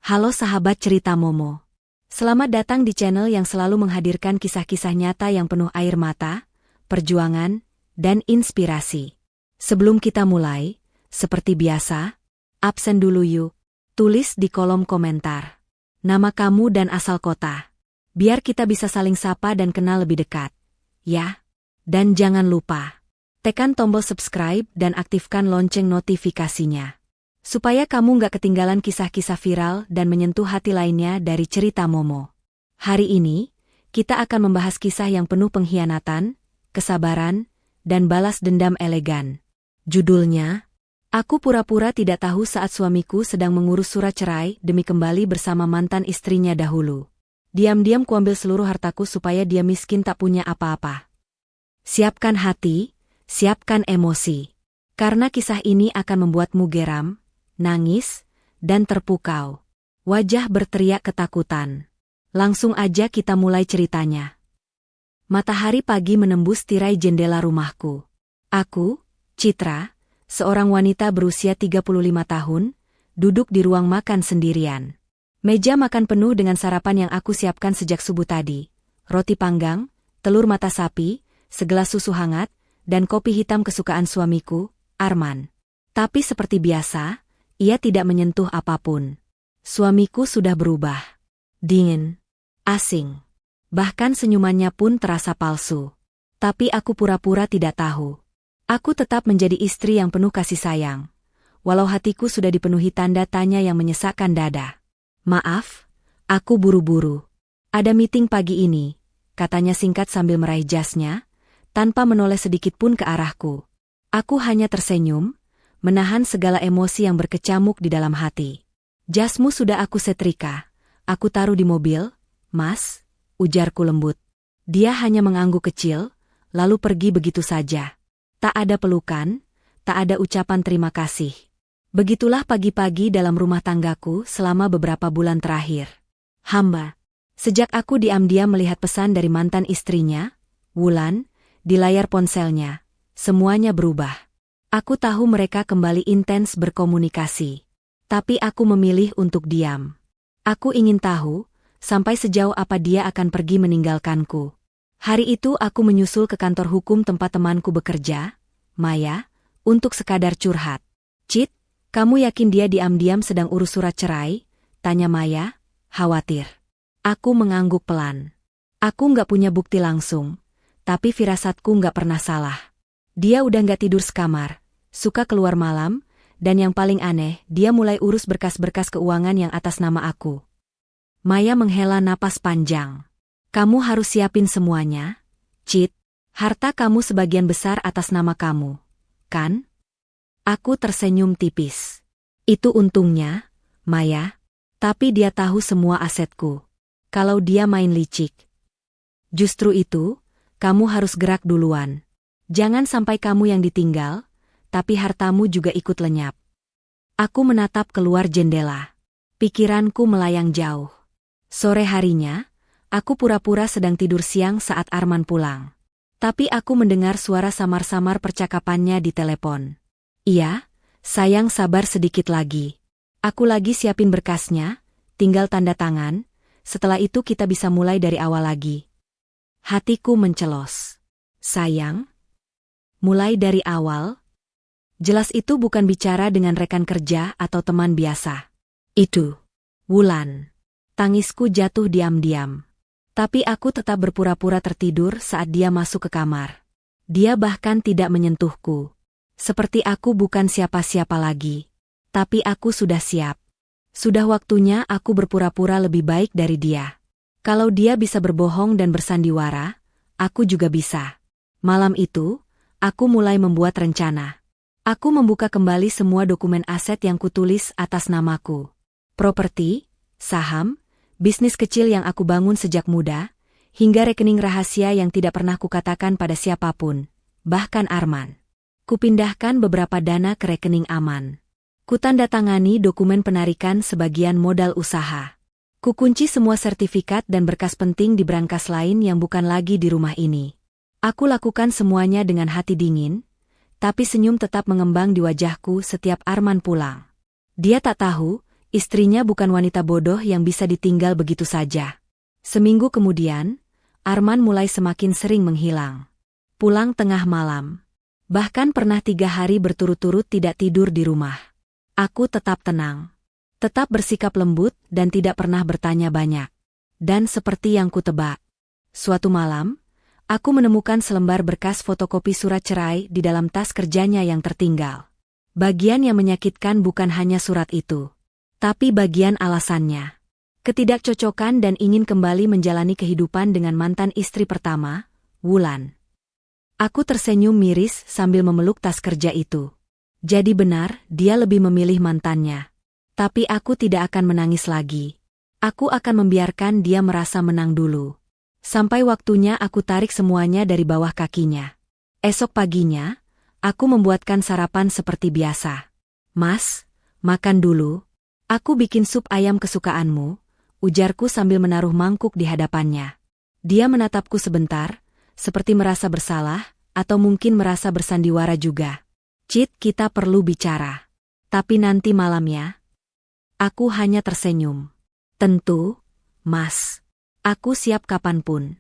Halo sahabat cerita Momo. Selamat datang di channel yang selalu menghadirkan kisah-kisah nyata yang penuh air mata, perjuangan, dan inspirasi. Sebelum kita mulai, seperti biasa, absen dulu yuk. Tulis di kolom komentar nama kamu dan asal kota. Biar kita bisa saling sapa dan kenal lebih dekat. Ya. Dan jangan lupa, tekan tombol subscribe dan aktifkan lonceng notifikasinya. Supaya kamu nggak ketinggalan kisah-kisah viral dan menyentuh hati lainnya dari cerita Momo. Hari ini, kita akan membahas kisah yang penuh pengkhianatan, kesabaran, dan balas dendam elegan. Judulnya, Aku Pura-Pura Tidak Tahu Saat Suamiku Sedang Mengurus Surat Cerai Demi Kembali Bersama Mantan Istrinya Dahulu. Diam-diam kuambil seluruh hartaku supaya dia miskin tak punya apa-apa. Siapkan hati, siapkan emosi. Karena kisah ini akan membuatmu geram, nangis, dan terpukau. Wajah berteriak ketakutan. Langsung aja kita mulai ceritanya. Matahari pagi menembus tirai jendela rumahku. Aku, Citra, seorang wanita berusia 35 tahun, duduk di ruang makan sendirian. Meja makan penuh dengan sarapan yang aku siapkan sejak subuh tadi. Roti panggang, telur mata sapi, segelas susu hangat, dan kopi hitam kesukaan suamiku, Arman. Tapi seperti biasa, ia tidak menyentuh apapun. Suamiku sudah berubah. Dingin. Asing. Bahkan senyumannya pun terasa palsu. Tapi aku pura-pura tidak tahu. Aku tetap menjadi istri yang penuh kasih sayang. Walau hatiku sudah dipenuhi tanda tanya yang menyesakkan dada. Maaf, aku buru-buru. Ada meeting pagi ini, katanya singkat sambil meraih jasnya, tanpa menoleh sedikit pun ke arahku. Aku hanya tersenyum, menahan segala emosi yang berkecamuk di dalam hati. Jasmu sudah aku setrika. Aku taruh di mobil, Mas, ujarku lembut. Dia hanya mengangguk kecil, lalu pergi begitu saja. Tak ada pelukan, tak ada ucapan terima kasih. Begitulah pagi-pagi dalam rumah tanggaku selama beberapa bulan terakhir. Hamba. Sejak aku diam-diam melihat pesan dari mantan istrinya, Wulan, di layar ponselnya, semuanya berubah. Aku tahu mereka kembali intens berkomunikasi. Tapi aku memilih untuk diam. Aku ingin tahu, sampai sejauh apa dia akan pergi meninggalkanku. Hari itu aku menyusul ke kantor hukum tempat temanku bekerja, Maya, untuk sekadar curhat. Cit, kamu yakin dia diam-diam sedang urus surat cerai? Tanya Maya, khawatir. Aku mengangguk pelan. Aku nggak punya bukti langsung, tapi firasatku nggak pernah salah. Dia udah nggak tidur sekamar. Suka keluar malam, dan yang paling aneh, dia mulai urus berkas-berkas keuangan yang atas nama aku. Maya menghela napas panjang. Kamu harus siapin semuanya, Cit. Harta kamu sebagian besar atas nama kamu, kan? Aku tersenyum tipis. Itu untungnya, Maya. Tapi dia tahu semua asetku. Kalau dia main licik. Justru itu, kamu harus gerak duluan. Jangan sampai kamu yang ditinggal, tapi hartamu juga ikut lenyap. Aku menatap keluar jendela. Pikiranku melayang jauh. Sore harinya, aku pura-pura sedang tidur siang saat Arman pulang. Tapi aku mendengar suara samar-samar percakapannya di telepon. Iya, sayang sabar sedikit lagi. Aku lagi siapin berkasnya, tinggal tanda tangan, setelah itu kita bisa mulai dari awal lagi. Hatiku mencelos. Sayang? Mulai dari awal? Jelas itu bukan bicara dengan rekan kerja atau teman biasa. Itu Wulan. Tangisku jatuh diam-diam. Tapi aku tetap berpura-pura tertidur saat dia masuk ke kamar. Dia bahkan tidak menyentuhku. Seperti aku bukan siapa-siapa lagi. Tapi aku sudah siap. Sudah waktunya aku berpura-pura lebih baik dari dia. Kalau dia bisa berbohong dan bersandiwara, aku juga bisa. Malam itu, aku mulai membuat rencana. Aku membuka kembali semua dokumen aset yang kutulis atas namaku. Properti, saham, bisnis kecil yang aku bangun sejak muda, hingga rekening rahasia yang tidak pernah kukatakan pada siapapun, bahkan Arman. Kupindahkan beberapa dana ke rekening aman. Kutandatangani dokumen penarikan sebagian modal usaha. Kukunci semua sertifikat dan berkas penting di brankas lain yang bukan lagi di rumah ini. Aku lakukan semuanya dengan hati dingin, tapi senyum tetap mengembang di wajahku setiap Arman pulang. Dia tak tahu, Istrinya bukan wanita bodoh yang bisa ditinggal begitu saja. Seminggu kemudian, Arman mulai semakin sering menghilang. Pulang tengah malam. Bahkan pernah 3 hari berturut-turut tidak tidur di rumah. Aku tetap tenang. Tetap bersikap lembut dan tidak pernah bertanya banyak. Dan seperti yang kutebak. Suatu malam, aku menemukan selembar berkas fotokopi surat cerai di dalam tas kerjanya yang tertinggal. Bagian yang menyakitkan bukan hanya surat itu, tapi bagian alasannya. Ketidakcocokan dan ingin kembali menjalani kehidupan dengan mantan istri pertama, Wulan. Aku tersenyum miris sambil memeluk tas kerja itu. Jadi benar, dia lebih memilih mantannya. Tapi aku tidak akan menangis lagi. Aku akan membiarkan dia merasa menang dulu. Sampai waktunya aku tarik semuanya dari bawah kakinya. Esok paginya, aku membuatkan sarapan seperti biasa. Mas, makan dulu. Aku bikin sup ayam kesukaanmu, ujarku sambil menaruh mangkuk di hadapannya. Dia menatapku sebentar, seperti merasa bersalah, atau mungkin merasa bersandiwara juga. Cit, kita perlu bicara. Tapi nanti malam ya. Aku hanya tersenyum. Tentu, Mas. Aku siap kapanpun.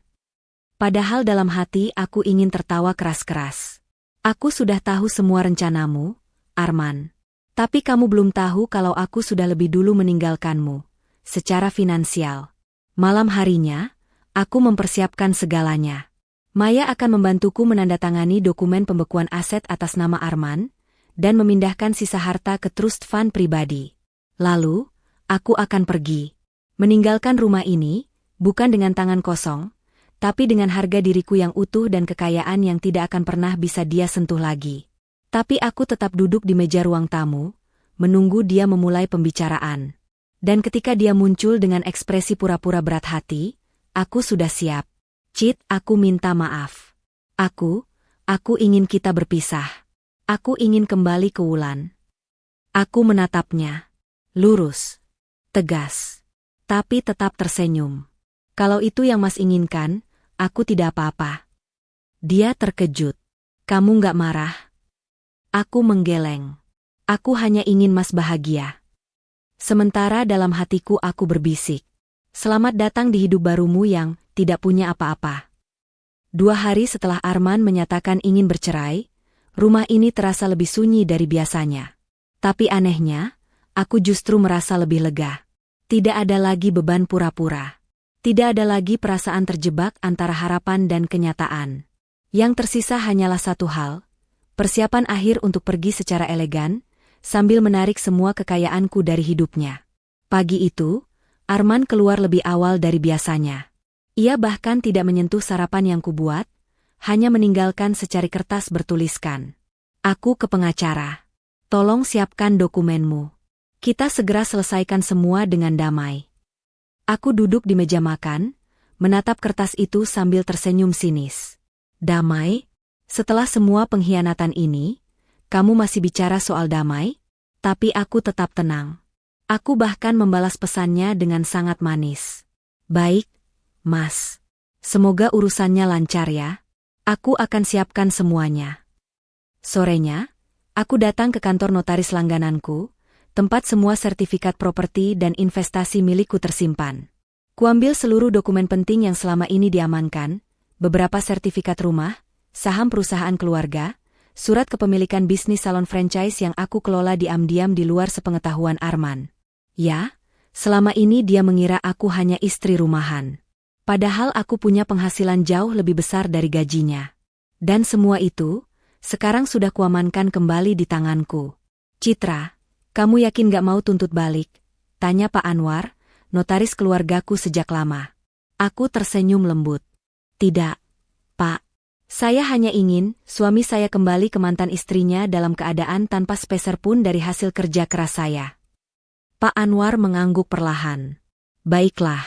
Padahal dalam hati aku ingin tertawa keras-keras. Aku sudah tahu semua rencanamu, Arman. Tapi kamu belum tahu kalau aku sudah lebih dulu meninggalkanmu. Secara finansial. Malam harinya, aku mempersiapkan segalanya. Maya akan membantuku menandatangani dokumen pembekuan aset atas nama Arman, dan memindahkan sisa harta ke trust fund pribadi. Lalu, aku akan pergi. Meninggalkan rumah ini, bukan dengan tangan kosong, tapi dengan harga diriku yang utuh dan kekayaan yang tidak akan pernah bisa dia sentuh lagi. Tapi aku tetap duduk di meja ruang tamu, menunggu dia memulai pembicaraan. Dan ketika dia muncul dengan ekspresi pura-pura berat hati, aku sudah siap. Cit, aku minta maaf. Aku ingin kita berpisah. Aku ingin kembali ke Wulan. Aku menatapnya. Lurus. Tegas. Tapi tetap tersenyum. Kalau itu yang Mas inginkan, aku tidak apa-apa. Dia terkejut. Kamu nggak marah? Aku menggeleng. Aku hanya ingin Mas bahagia. Sementara dalam hatiku aku berbisik. Selamat datang di hidup barumu yang tidak punya apa-apa. 2 hari setelah Arman menyatakan ingin bercerai, rumah ini terasa lebih sunyi dari biasanya. Tapi anehnya, aku justru merasa lebih lega. Tidak ada lagi beban pura-pura. Tidak ada lagi perasaan terjebak antara harapan dan kenyataan. Yang tersisa hanyalah satu hal, persiapan akhir untuk pergi secara elegan, sambil menarik semua kekayaanku dari hidupnya. Pagi itu, Arman keluar lebih awal dari biasanya. Ia bahkan tidak menyentuh sarapan yang kubuat, hanya meninggalkan secari kertas bertuliskan. Aku ke pengacara. Tolong siapkan dokumenmu. Kita segera selesaikan semua dengan damai. Aku duduk di meja makan, menatap kertas itu sambil tersenyum sinis. Damai? Setelah semua pengkhianatan ini, kamu masih bicara soal damai? Tapi aku tetap tenang. Aku bahkan membalas pesannya dengan sangat manis. Baik, Mas. Semoga urusannya lancar ya. Aku akan siapkan semuanya. Sorenya, aku datang ke kantor notaris langgananku, tempat semua sertifikat properti dan investasi milikku tersimpan. Kuambil seluruh dokumen penting yang selama ini diamankan, beberapa sertifikat rumah, saham perusahaan keluarga, surat kepemilikan bisnis salon franchise yang aku kelola diam-diam di luar sepengetahuan Arman. Ya, selama ini dia mengira aku hanya istri rumahan. Padahal aku punya penghasilan jauh lebih besar dari gajinya. Dan semua itu, sekarang sudah kuamankan kembali di tanganku. Citra, kamu yakin gak mau tuntut balik? Tanya Pak Anwar, notaris keluargaku sejak lama. Aku tersenyum lembut. Tidak, Pak. Saya hanya ingin suami saya kembali ke mantan istrinya dalam keadaan tanpa sepeser pun dari hasil kerja keras saya. Pak Anwar mengangguk perlahan. Baiklah.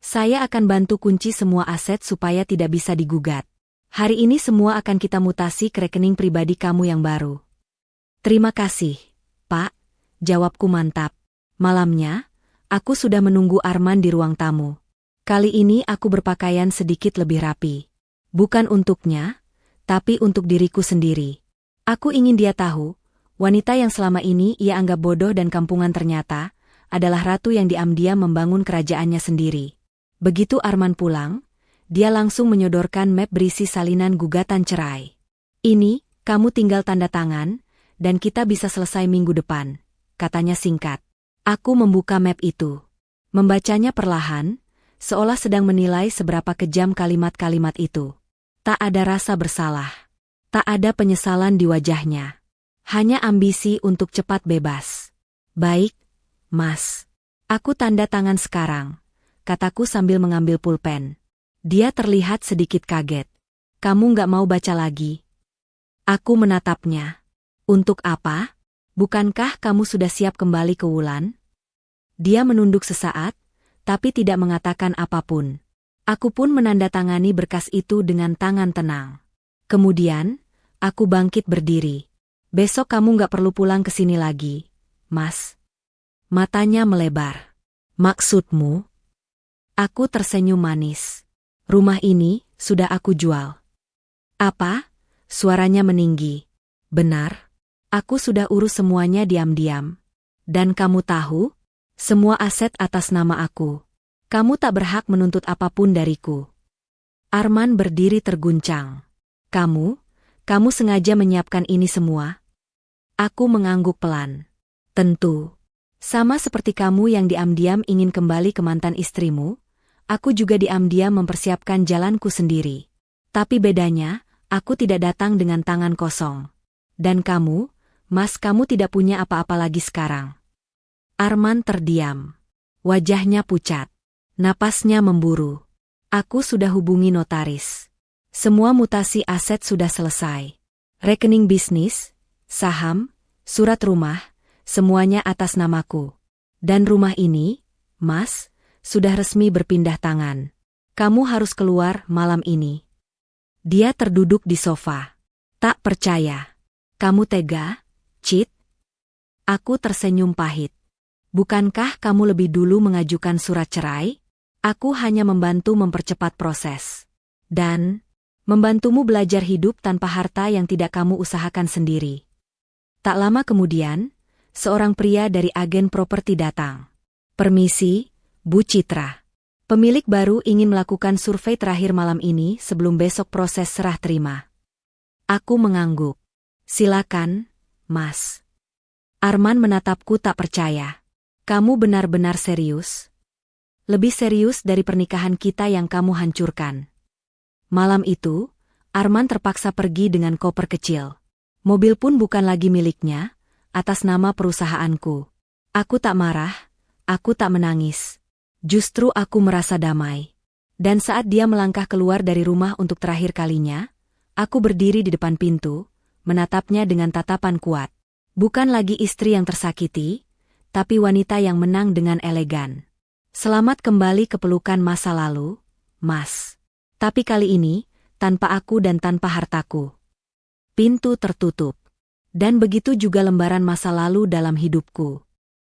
Saya akan bantu kunci semua aset supaya tidak bisa digugat. Hari ini semua akan kita mutasi ke rekening pribadi kamu yang baru. Terima kasih, Pak. Jawabku mantap. Malamnya, aku sudah menunggu Arman di ruang tamu. Kali ini aku berpakaian sedikit lebih rapi. Bukan untuknya, tapi untuk diriku sendiri. Aku ingin dia tahu, wanita yang selama ini ia anggap bodoh dan kampungan ternyata adalah ratu yang diam-diam membangun kerajaannya sendiri. Begitu Arman pulang, dia langsung menyodorkan map berisi salinan gugatan cerai. Ini, kamu tinggal tanda tangan, dan kita bisa selesai minggu depan, katanya singkat. Aku membuka map itu. Membacanya perlahan, seolah sedang menilai seberapa kejam kalimat-kalimat itu. Tak ada rasa bersalah. Tak ada penyesalan di wajahnya. Hanya ambisi untuk cepat bebas. Baik, Mas. Aku tanda tangan sekarang, kataku sambil mengambil pulpen. Dia terlihat sedikit kaget. Kamu nggak mau baca lagi? Aku menatapnya. Untuk apa? Bukankah kamu sudah siap kembali ke Wulan? Dia menunduk sesaat, tapi tidak mengatakan apapun. Aku pun menandatangani berkas itu dengan tangan tenang. Kemudian, aku bangkit berdiri. Besok kamu nggak perlu pulang ke sini lagi, Mas. Matanya melebar. Maksudmu? Aku tersenyum manis. Rumah ini sudah aku jual. Apa? Suaranya meninggi. Benar. Aku sudah urus semuanya diam-diam. Dan kamu tahu? Semua aset atas nama aku. Kamu tak berhak menuntut apapun dariku. Arman berdiri terguncang. Kamu sengaja menyiapkan ini semua? Aku mengangguk pelan. Tentu. Sama seperti kamu yang diam-diam ingin kembali ke mantan istrimu, aku juga diam-diam mempersiapkan jalanku sendiri. Tapi bedanya, aku tidak datang dengan tangan kosong. Dan kamu, Mas, kamu tidak punya apa-apa lagi sekarang. Arman terdiam. Wajahnya pucat. Napasnya memburu. Aku sudah hubungi notaris. Semua mutasi aset sudah selesai. Rekening bisnis, saham, surat rumah, semuanya atas namaku. Dan rumah ini, Mas, sudah resmi berpindah tangan. Kamu harus keluar malam ini. Dia terduduk di sofa. Tak percaya. Kamu tega, Cit? Aku tersenyum pahit. Bukankah kamu lebih dulu mengajukan surat cerai? Aku hanya membantu mempercepat proses. Dan membantumu belajar hidup tanpa harta yang tidak kamu usahakan sendiri. Tak lama kemudian, seorang pria dari agen properti datang. Permisi, Bu Citra. Pemilik baru ingin melakukan survei terakhir malam ini sebelum besok proses serah terima. Aku mengangguk. Silakan, Mas. Arman menatapku tak percaya. Kamu benar-benar serius? Lebih serius dari pernikahan kita yang kamu hancurkan. Malam itu, Arman terpaksa pergi dengan koper kecil. Mobil pun bukan lagi miliknya, atas nama perusahaanku. Aku tak marah, aku tak menangis. Justru aku merasa damai. Dan saat dia melangkah keluar dari rumah untuk terakhir kalinya, aku berdiri di depan pintu, menatapnya dengan tatapan kuat. Bukan lagi istri yang tersakiti, tapi wanita yang menang dengan elegan. Selamat kembali ke pelukan masa lalu, Mas. Tapi kali ini, tanpa aku dan tanpa hartaku. Pintu tertutup. Dan begitu juga lembaran masa lalu dalam hidupku.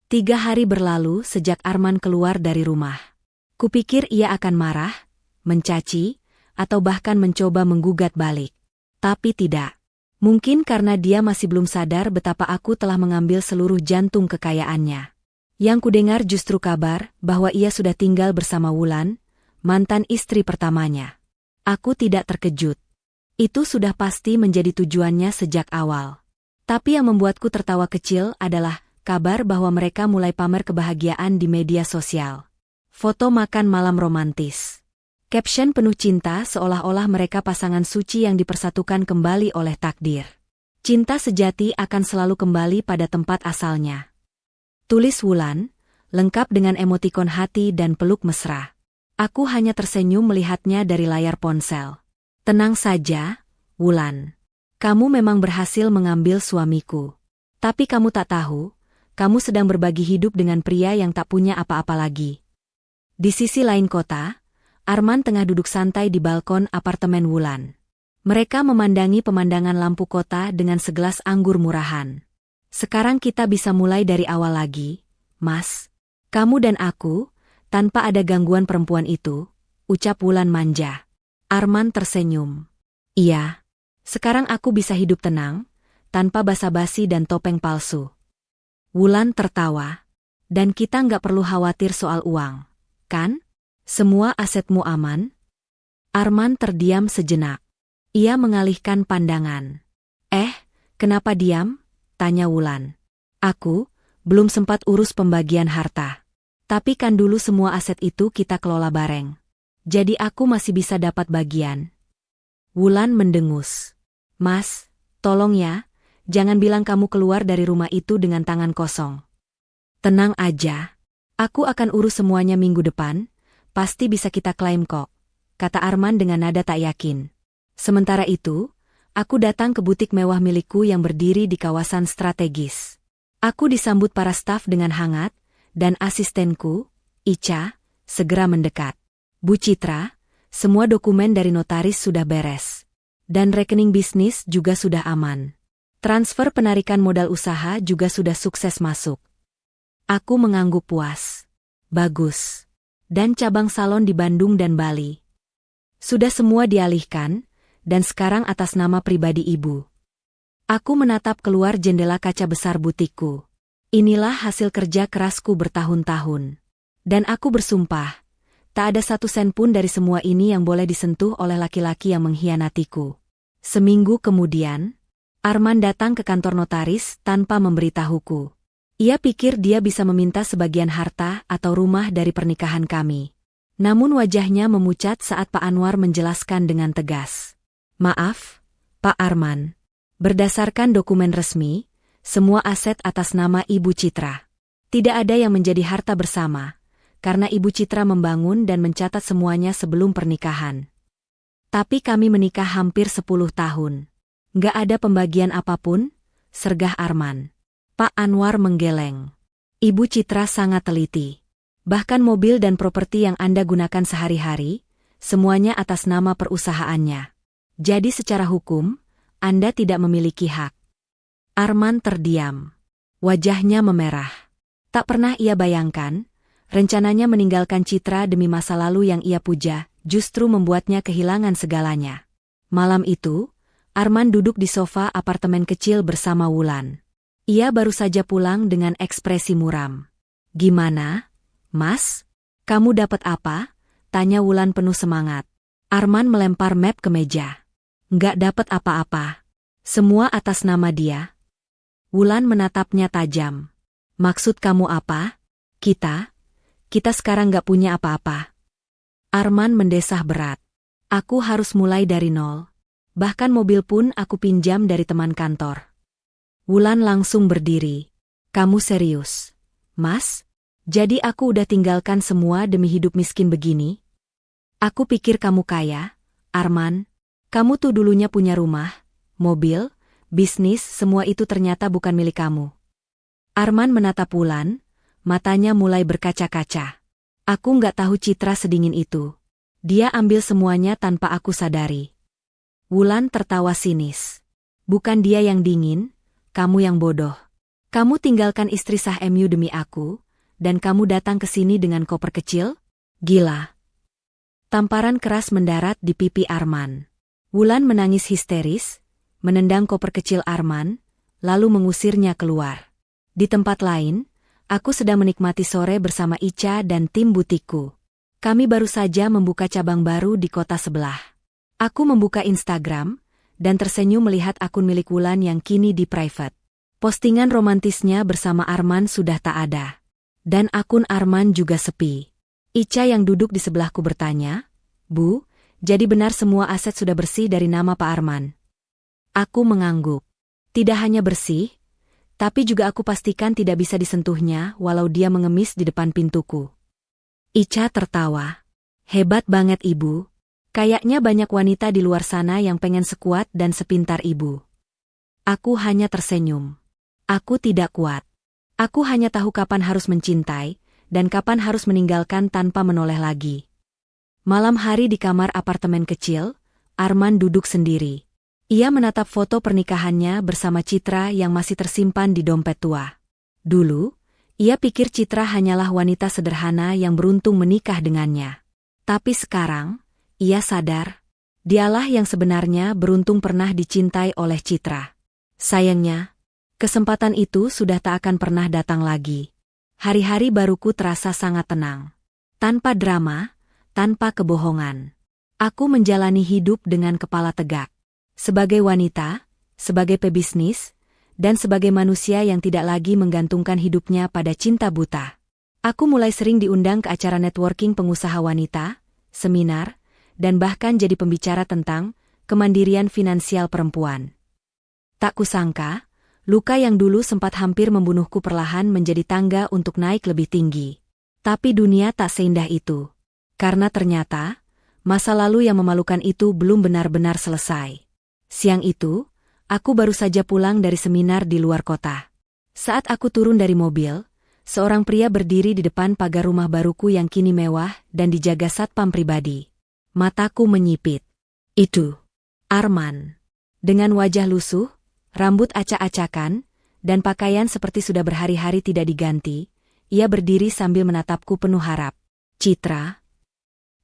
3 hari berlalu sejak Arman keluar dari rumah. Kupikir ia akan marah, mencaci, atau bahkan mencoba menggugat balik. Tapi tidak. Mungkin karena dia masih belum sadar betapa aku telah mengambil seluruh jantung kekayaannya. Yang kudengar justru kabar bahwa ia sudah tinggal bersama Wulan, mantan istri pertamanya. Aku tidak terkejut. Itu sudah pasti menjadi tujuannya sejak awal. Tapi yang membuatku tertawa kecil adalah kabar bahwa mereka mulai pamer kebahagiaan di media sosial. Foto makan malam romantis. Caption penuh cinta seolah-olah mereka pasangan suci yang dipersatukan kembali oleh takdir. Cinta sejati akan selalu kembali pada tempat asalnya. Tulis Wulan, lengkap dengan emotikon hati dan peluk mesra. Aku hanya tersenyum melihatnya dari layar ponsel. Tenang saja, Wulan. Kamu memang berhasil mengambil suamiku. Tapi kamu tak tahu, kamu sedang berbagi hidup dengan pria yang tak punya apa-apa lagi. Di sisi lain kota, Arman tengah duduk santai di balkon apartemen Wulan. Mereka memandangi pemandangan lampu kota dengan segelas anggur murahan. Sekarang kita bisa mulai dari awal lagi, Mas. Kamu dan aku, tanpa ada gangguan perempuan itu, ucap Wulan manja. Arman tersenyum. Iya. Sekarang aku bisa hidup tenang, tanpa basa-basi dan topeng palsu. Wulan tertawa. Dan kita nggak perlu khawatir soal uang, kan? Semua asetmu aman? Arman terdiam sejenak. Ia mengalihkan pandangan. Kenapa diam? Tanya Wulan. Aku, belum sempat urus pembagian harta. Tapi kan dulu semua aset itu kita kelola bareng. Jadi aku masih bisa dapat bagian. Wulan mendengus. Mas, tolong ya, jangan bilang kamu keluar dari rumah itu dengan tangan kosong. Tenang aja. Aku akan urus semuanya minggu depan, pasti bisa kita klaim kok, kata Arman dengan nada tak yakin. Sementara itu, aku datang ke butik mewah milikku yang berdiri di kawasan strategis. Aku disambut para staf dengan hangat, dan asistenku, Ica, segera mendekat. Bu Citra, semua dokumen dari notaris sudah beres. Dan rekening bisnis juga sudah aman. Transfer penarikan modal usaha juga sudah sukses masuk. Aku mengangguk puas. Bagus. Dan cabang salon di Bandung dan Bali. Sudah semua dialihkan, dan sekarang atas nama pribadi ibu. Aku menatap keluar jendela kaca besar butikku. Inilah hasil kerja kerasku bertahun-tahun. Dan aku bersumpah, tak ada satu sen pun dari semua ini yang boleh disentuh oleh laki-laki yang mengkhianatiku. Seminggu kemudian, Arman datang ke kantor notaris tanpa memberitahuku. Ia pikir dia bisa meminta sebagian harta atau rumah dari pernikahan kami. Namun wajahnya memucat saat Pak Anwar menjelaskan dengan tegas. Maaf, Pak Arman. Berdasarkan dokumen resmi, semua aset atas nama Ibu Citra. Tidak ada yang menjadi harta bersama, karena Ibu Citra membangun dan mencatat semuanya sebelum pernikahan. Tapi kami menikah hampir 10 tahun. Nggak ada pembagian apapun, sergah Arman. Pak Anwar menggeleng. Ibu Citra sangat teliti. Bahkan mobil dan properti yang Anda gunakan sehari-hari, semuanya atas nama perusahaannya. Jadi secara hukum, Anda tidak memiliki hak. Arman terdiam. Wajahnya memerah. Tak pernah ia bayangkan, rencananya meninggalkan Citra demi masa lalu yang ia puja, justru membuatnya kehilangan segalanya. Malam itu, Arman duduk di sofa apartemen kecil bersama Wulan. Ia baru saja pulang dengan ekspresi muram. Gimana, Mas? Kamu dapat apa? Tanya Wulan penuh semangat. Arman melempar map ke meja. Nggak dapat apa-apa. Semua atas nama dia. Wulan menatapnya tajam. Maksud kamu apa? Kita sekarang nggak punya apa-apa. Arman mendesah berat. Aku harus mulai dari nol. Bahkan mobil pun aku pinjam dari teman kantor. Wulan langsung berdiri. Kamu serius? Mas? Jadi aku udah tinggalkan semua demi hidup miskin begini? Aku pikir kamu kaya, Arman. Kamu tuh dulunya punya rumah, mobil, bisnis, semua itu ternyata bukan milik kamu. Arman menatap Wulan, matanya mulai berkaca-kaca. Aku nggak tahu Citra sedingin itu. Dia ambil semuanya tanpa aku sadari. Wulan tertawa sinis. Bukan dia yang dingin, kamu yang bodoh. Kamu tinggalkan istri sah MU demi aku, dan kamu datang ke sini dengan koper kecil? Gila. Tamparan keras mendarat di pipi Arman. Wulan menangis histeris, menendang koper kecil Arman, lalu mengusirnya keluar. Di tempat lain, aku sedang menikmati sore bersama Ica dan tim butikku. Kami baru saja membuka cabang baru di kota sebelah. Aku membuka Instagram, dan tersenyum melihat akun milik Wulan yang kini di private. Postingan romantisnya bersama Arman sudah tak ada. Dan akun Arman juga sepi. Ica yang duduk di sebelahku bertanya, Bu, jadi benar semua aset sudah bersih dari nama Pak Arman? Aku mengangguk. Tidak hanya bersih, tapi juga aku pastikan tidak bisa disentuhnya walau dia mengemis di depan pintuku. Ica tertawa. Hebat banget Ibu. Kayaknya banyak wanita di luar sana yang pengen sekuat dan sepintar Ibu. Aku hanya tersenyum. Aku tidak kuat. Aku hanya tahu kapan harus mencintai, dan kapan harus meninggalkan tanpa menoleh lagi. Malam hari di kamar apartemen kecil, Arman duduk sendiri. Ia menatap foto pernikahannya bersama Citra yang masih tersimpan di dompet tua. Dulu, ia pikir Citra hanyalah wanita sederhana yang beruntung menikah dengannya. Tapi sekarang, ia sadar, dialah yang sebenarnya beruntung pernah dicintai oleh Citra. Sayangnya, kesempatan itu sudah tak akan pernah datang lagi. Hari-hari baruku terasa sangat tenang. Tanpa drama, tanpa kebohongan. Aku menjalani hidup dengan kepala tegak. Sebagai wanita, sebagai pebisnis, dan sebagai manusia yang tidak lagi menggantungkan hidupnya pada cinta buta. Aku mulai sering diundang ke acara networking pengusaha wanita, seminar, dan bahkan jadi pembicara tentang kemandirian finansial perempuan. Tak kusangka, luka yang dulu sempat hampir membunuhku perlahan menjadi tangga untuk naik lebih tinggi. Tapi dunia tak seindah itu. Karena ternyata, masa lalu yang memalukan itu belum benar-benar selesai. Siang itu, aku baru saja pulang dari seminar di luar kota. Saat aku turun dari mobil, seorang pria berdiri di depan pagar rumah baruku yang kini mewah dan dijaga satpam pribadi. Mataku menyipit. Itu Arman. Dengan wajah lusuh, rambut acak-acakan, dan pakaian seperti sudah berhari-hari tidak diganti, ia berdiri sambil menatapku penuh harap. Citra.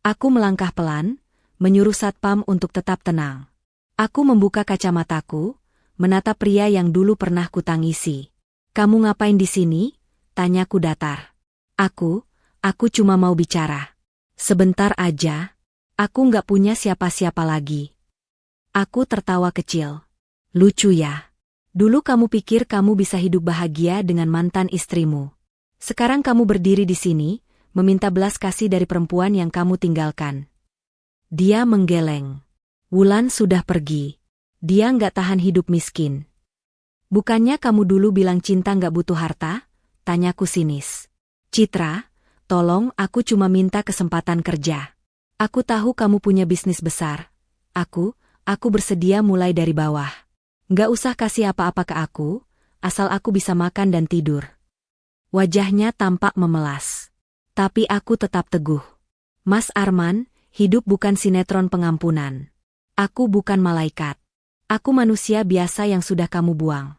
Aku melangkah pelan, menyuruh satpam untuk tetap tenang. Aku membuka kacamataku, menatap pria yang dulu pernah kutangisi. Kamu ngapain di sini? Tanyaku datar. Aku cuma mau bicara. Sebentar aja. Aku nggak punya siapa-siapa lagi. Aku tertawa kecil. Lucu ya. Dulu kamu pikir kamu bisa hidup bahagia dengan mantan istrimu. Sekarang kamu berdiri di sini, meminta belas kasih dari perempuan yang kamu tinggalkan. Dia menggeleng. Wulan sudah pergi. Dia nggak tahan hidup miskin. Bukannya kamu dulu bilang cinta nggak butuh harta? Tanyaku sinis. Citra, tolong aku cuma minta kesempatan kerja. Aku tahu kamu punya bisnis besar. Aku bersedia mulai dari bawah. Nggak usah kasih apa-apa ke aku, asal aku bisa makan dan tidur. Wajahnya tampak memelas. Tapi aku tetap teguh. Mas Arman, hidup bukan sinetron pengampunan. Aku bukan malaikat. Aku manusia biasa yang sudah kamu buang.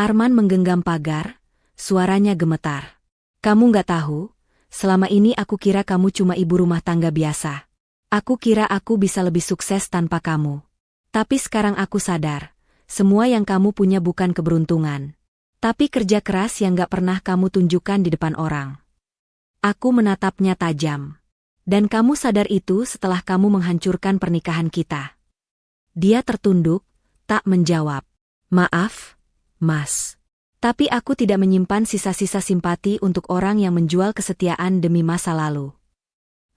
Arman menggenggam pagar, suaranya gemetar. Kamu nggak tahu, selama ini aku kira kamu cuma ibu rumah tangga biasa. Aku kira aku bisa lebih sukses tanpa kamu. Tapi sekarang aku sadar, semua yang kamu punya bukan keberuntungan. Tapi kerja keras yang gak pernah kamu tunjukkan di depan orang. Aku menatapnya tajam. Dan kamu sadar itu setelah kamu menghancurkan pernikahan kita. Dia tertunduk, tak menjawab. Maaf, Mas. Tapi aku tidak menyimpan sisa-sisa simpati untuk orang yang menjual kesetiaan demi masa lalu.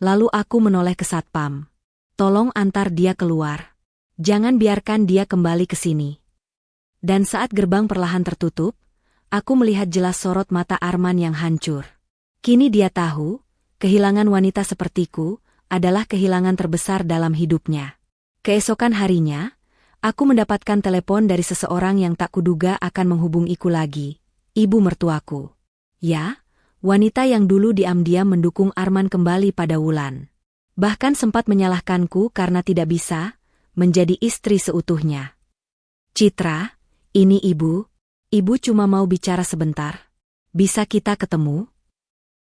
Lalu aku menoleh ke satpam. Tolong antar dia keluar. Jangan biarkan dia kembali ke sini. Dan saat gerbang perlahan tertutup, aku melihat jelas sorot mata Arman yang hancur. Kini dia tahu, kehilangan wanita sepertiku adalah kehilangan terbesar dalam hidupnya. Keesokan harinya, aku mendapatkan telepon dari seseorang yang tak kuduga akan menghubungiku lagi, ibu mertuaku. Ya, wanita yang dulu diam-diam mendukung Arman kembali pada Wulan. Bahkan sempat menyalahkanku karena tidak bisa menjadi istri seutuhnya. Citra, ini ibu. Ibu cuma mau bicara sebentar. Bisa kita ketemu?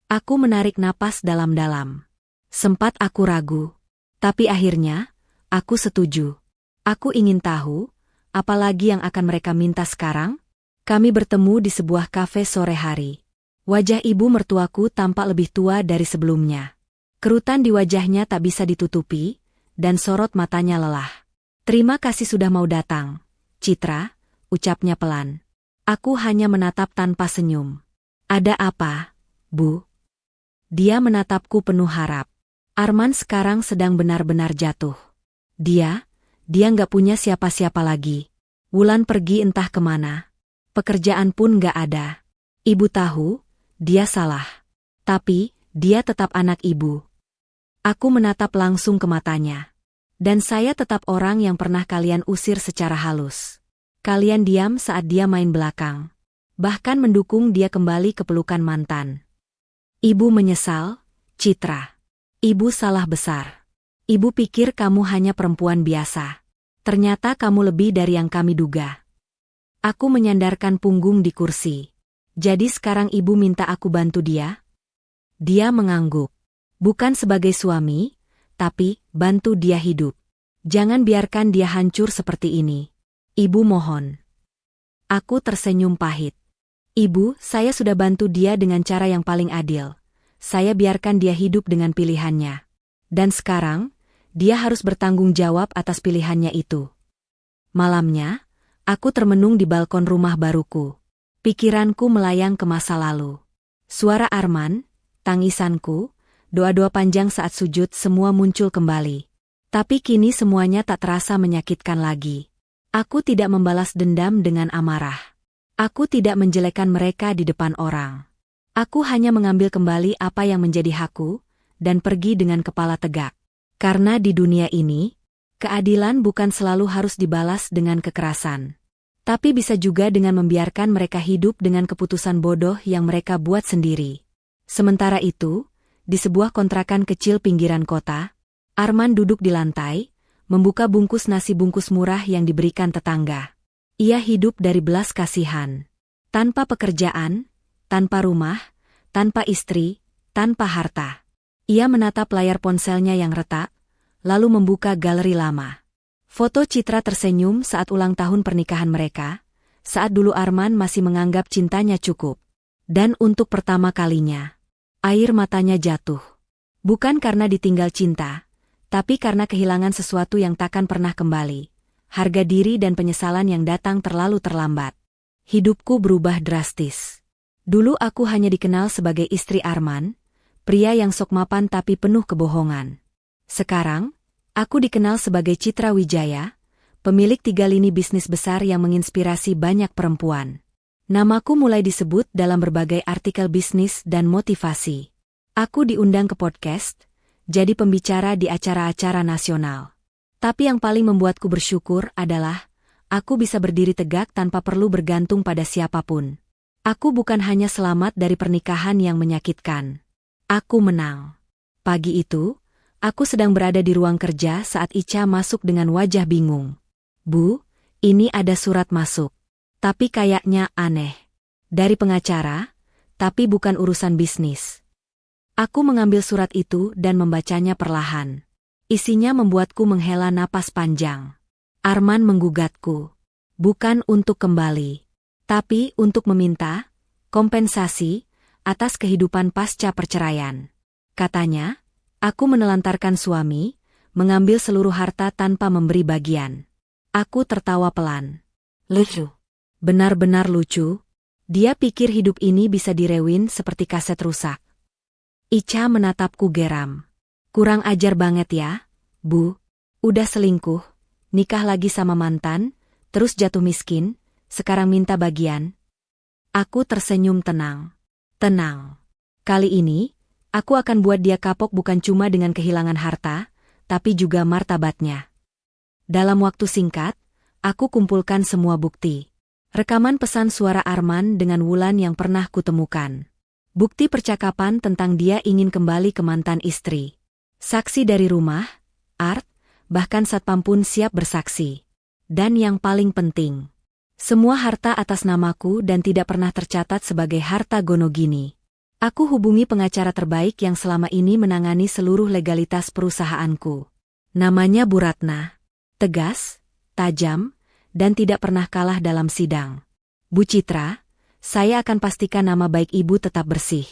Aku menarik napas dalam-dalam. Sempat aku ragu. Tapi akhirnya, aku setuju. Aku ingin tahu, apalagi yang akan mereka minta sekarang? Kami bertemu di sebuah kafe sore hari. Wajah ibu mertuaku tampak lebih tua dari sebelumnya. Kerutan di wajahnya tak bisa ditutupi, dan sorot matanya lelah. Terima kasih sudah mau datang, Citra, ucapnya pelan. Aku hanya menatap tanpa senyum. Ada apa, Bu? Dia menatapku penuh harap. Arman sekarang sedang benar-benar jatuh. Dia nggak punya siapa-siapa lagi. Wulan pergi entah kemana. Pekerjaan pun nggak ada. Ibu tahu, dia salah. Tapi, dia tetap anak ibu. Aku menatap langsung ke matanya. Dan saya tetap orang yang pernah kalian usir secara halus. Kalian diam saat dia main belakang. Bahkan mendukung dia kembali ke pelukan mantan. Ibu menyesal, Citra. Ibu salah besar. Ibu pikir kamu hanya perempuan biasa. Ternyata kamu lebih dari yang kami duga. Aku menyandarkan punggung di kursi. Jadi sekarang ibu minta aku bantu dia? Dia mengangguk. Bukan sebagai suami, tapi bantu dia hidup. Jangan biarkan dia hancur seperti ini. Ibu mohon. Aku tersenyum pahit. Ibu, saya sudah bantu dia dengan cara yang paling adil. Saya biarkan dia hidup dengan pilihannya. Dan sekarang, dia harus bertanggung jawab atas pilihannya itu. Malamnya, aku termenung di balkon rumah baruku. Pikiranku melayang ke masa lalu. Suara Arman, tangisanku, doa-doa panjang saat sujud semua muncul kembali. Tapi kini semuanya tak terasa menyakitkan lagi. Aku tidak membalas dendam dengan amarah. Aku tidak menjelekkan mereka di depan orang. Aku hanya mengambil kembali apa yang menjadi hakku, dan pergi dengan kepala tegak. Karena di dunia ini, keadilan bukan selalu harus dibalas dengan kekerasan. Tapi bisa juga dengan membiarkan mereka hidup dengan keputusan bodoh yang mereka buat sendiri. Sementara itu, di sebuah kontrakan kecil pinggiran kota, Arman duduk di lantai, membuka bungkus nasi bungkus murah yang diberikan tetangga. Ia hidup dari belas kasihan. Tanpa pekerjaan, tanpa rumah, tanpa istri, tanpa harta. Ia menatap layar ponselnya yang retak, lalu membuka galeri lama. Foto Citra tersenyum saat ulang tahun pernikahan mereka, saat dulu Arman masih menganggap cintanya cukup. Dan untuk pertama kalinya, air matanya jatuh. Bukan karena ditinggal cinta, tapi karena kehilangan sesuatu yang takkan pernah kembali. Harga diri dan penyesalan yang datang terlalu terlambat. Hidupku berubah drastis. Dulu aku hanya dikenal sebagai istri Arman, pria yang sok mapan tapi penuh kebohongan. Sekarang, aku dikenal sebagai Citra Wijaya, pemilik 3 lini bisnis besar yang menginspirasi banyak perempuan. Namaku mulai disebut dalam berbagai artikel bisnis dan motivasi. Aku diundang ke podcast, jadi pembicara di acara-acara nasional. Tapi yang paling membuatku bersyukur adalah, aku bisa berdiri tegak tanpa perlu bergantung pada siapapun. Aku bukan hanya selamat dari pernikahan yang menyakitkan. Aku menang. Pagi itu, aku sedang berada di ruang kerja saat Ica masuk dengan wajah bingung. Bu, ini ada surat masuk. Tapi kayaknya aneh. Dari pengacara, tapi bukan urusan bisnis. Aku mengambil surat itu dan membacanya perlahan. Isinya membuatku menghela napas panjang. Arman menggugatku. Bukan untuk kembali, tapi untuk meminta kompensasi atas kehidupan pasca perceraian. Katanya, aku menelantarkan suami, mengambil seluruh harta tanpa memberi bagian. Aku tertawa pelan. Lucu. Benar-benar lucu. Dia pikir hidup ini bisa direwin seperti kaset rusak. Ica menatapku geram. Kurang ajar banget ya, Bu. Udah selingkuh, nikah lagi sama mantan, terus jatuh miskin, sekarang minta bagian. Aku tersenyum tenang. Tenang. Kali ini, aku akan buat dia kapok bukan cuma dengan kehilangan harta, tapi juga martabatnya. Dalam waktu singkat, aku kumpulkan semua bukti. Rekaman pesan suara Arman dengan Wulan yang pernah kutemukan. Bukti percakapan tentang dia ingin kembali ke mantan istri. Saksi dari rumah, Art, bahkan satpam pun siap bersaksi. Dan yang paling penting, semua harta atas namaku dan tidak pernah tercatat sebagai harta Gonogini. Aku hubungi pengacara terbaik yang selama ini menangani seluruh legalitas perusahaanku. Namanya Bu Ratna. Tegas, tajam, dan tidak pernah kalah dalam sidang. Bu Citra, saya akan pastikan nama baik ibu tetap bersih.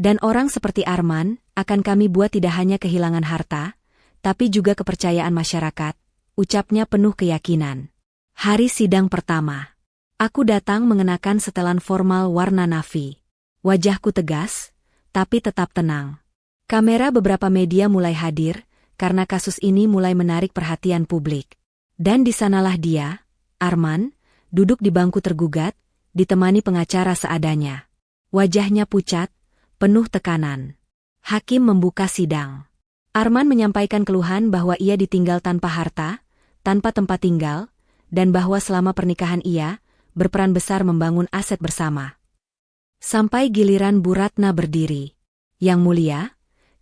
Dan orang seperti Arman, akan kami buat tidak hanya kehilangan harta, tapi juga kepercayaan masyarakat, ucapnya penuh keyakinan. Hari sidang pertama. Aku datang mengenakan setelan formal warna navy. Wajahku tegas, tapi tetap tenang. Kamera beberapa media mulai hadir, karena kasus ini mulai menarik perhatian publik. Dan di sanalah dia, Arman, duduk di bangku tergugat, ditemani pengacara seadanya. Wajahnya pucat, penuh tekanan. Hakim membuka sidang. Arman menyampaikan keluhan bahwa ia ditinggal tanpa harta, tanpa tempat tinggal, dan bahwa selama pernikahan ia berperan besar membangun aset bersama. Sampai giliran Bu Ratna berdiri. Yang mulia,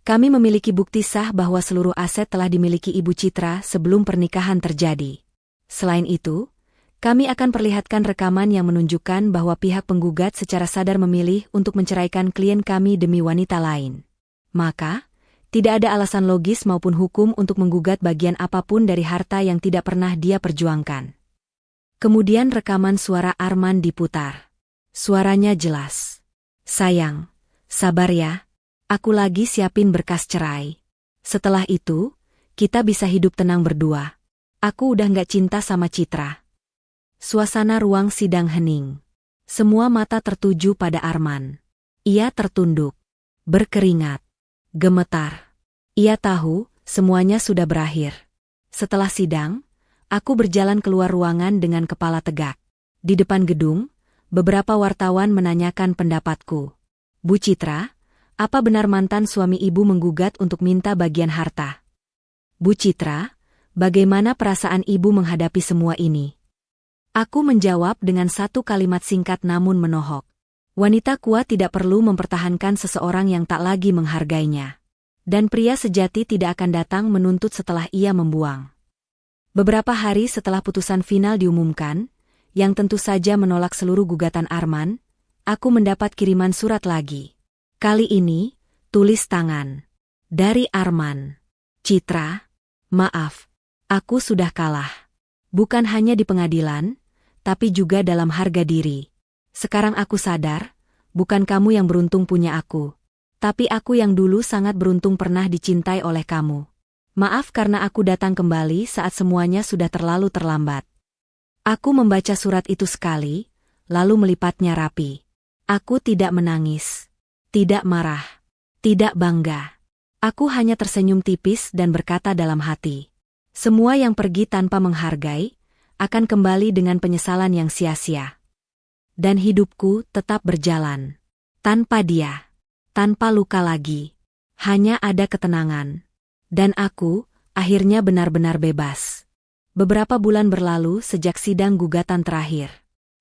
kami memiliki bukti sah bahwa seluruh aset telah dimiliki Ibu Citra sebelum pernikahan terjadi. Selain itu, kami akan perlihatkan rekaman yang menunjukkan bahwa pihak penggugat secara sadar memilih untuk menceraikan klien kami demi wanita lain. Maka, tidak ada alasan logis maupun hukum untuk menggugat bagian apapun dari harta yang tidak pernah dia perjuangkan. Kemudian rekaman suara Arman diputar. Suaranya jelas. Sayang, sabar ya. Aku lagi siapin berkas cerai. Setelah itu, kita bisa hidup tenang berdua. Aku udah gak cinta sama Citra. Suasana ruang sidang hening. Semua mata tertuju pada Arman. Ia tertunduk, berkeringat, gemetar. Ia tahu semuanya sudah berakhir. Setelah sidang, aku berjalan keluar ruangan dengan kepala tegak. Di depan gedung, beberapa wartawan menanyakan pendapatku. Bu Citra, apa benar mantan suami ibu menggugat untuk minta bagian harta? Bu Citra, bagaimana perasaan ibu menghadapi semua ini? Aku menjawab dengan satu kalimat singkat namun menohok. Wanita kuat tidak perlu mempertahankan seseorang yang tak lagi menghargainya. Dan pria sejati tidak akan datang menuntut setelah ia membuang. Beberapa hari setelah putusan final diumumkan, yang tentu saja menolak seluruh gugatan Arman, aku mendapat kiriman surat lagi. Kali ini, tulis tangan. Dari Arman. Citra, maaf, aku sudah kalah. Bukan hanya di pengadilan, tapi juga dalam harga diri. Sekarang aku sadar, bukan kamu yang beruntung punya aku. Tapi aku yang dulu sangat beruntung pernah dicintai oleh kamu. Maaf karena aku datang kembali saat semuanya sudah terlalu terlambat. Aku membaca surat itu sekali, lalu melipatnya rapi. Aku tidak menangis, tidak marah, tidak bangga. Aku hanya tersenyum tipis dan berkata dalam hati. Semua yang pergi tanpa menghargai, akan kembali dengan penyesalan yang sia-sia. Dan hidupku tetap berjalan. Tanpa dia. Tanpa luka lagi. Hanya ada ketenangan. Dan aku, akhirnya benar-benar bebas. Beberapa bulan berlalu sejak sidang gugatan terakhir.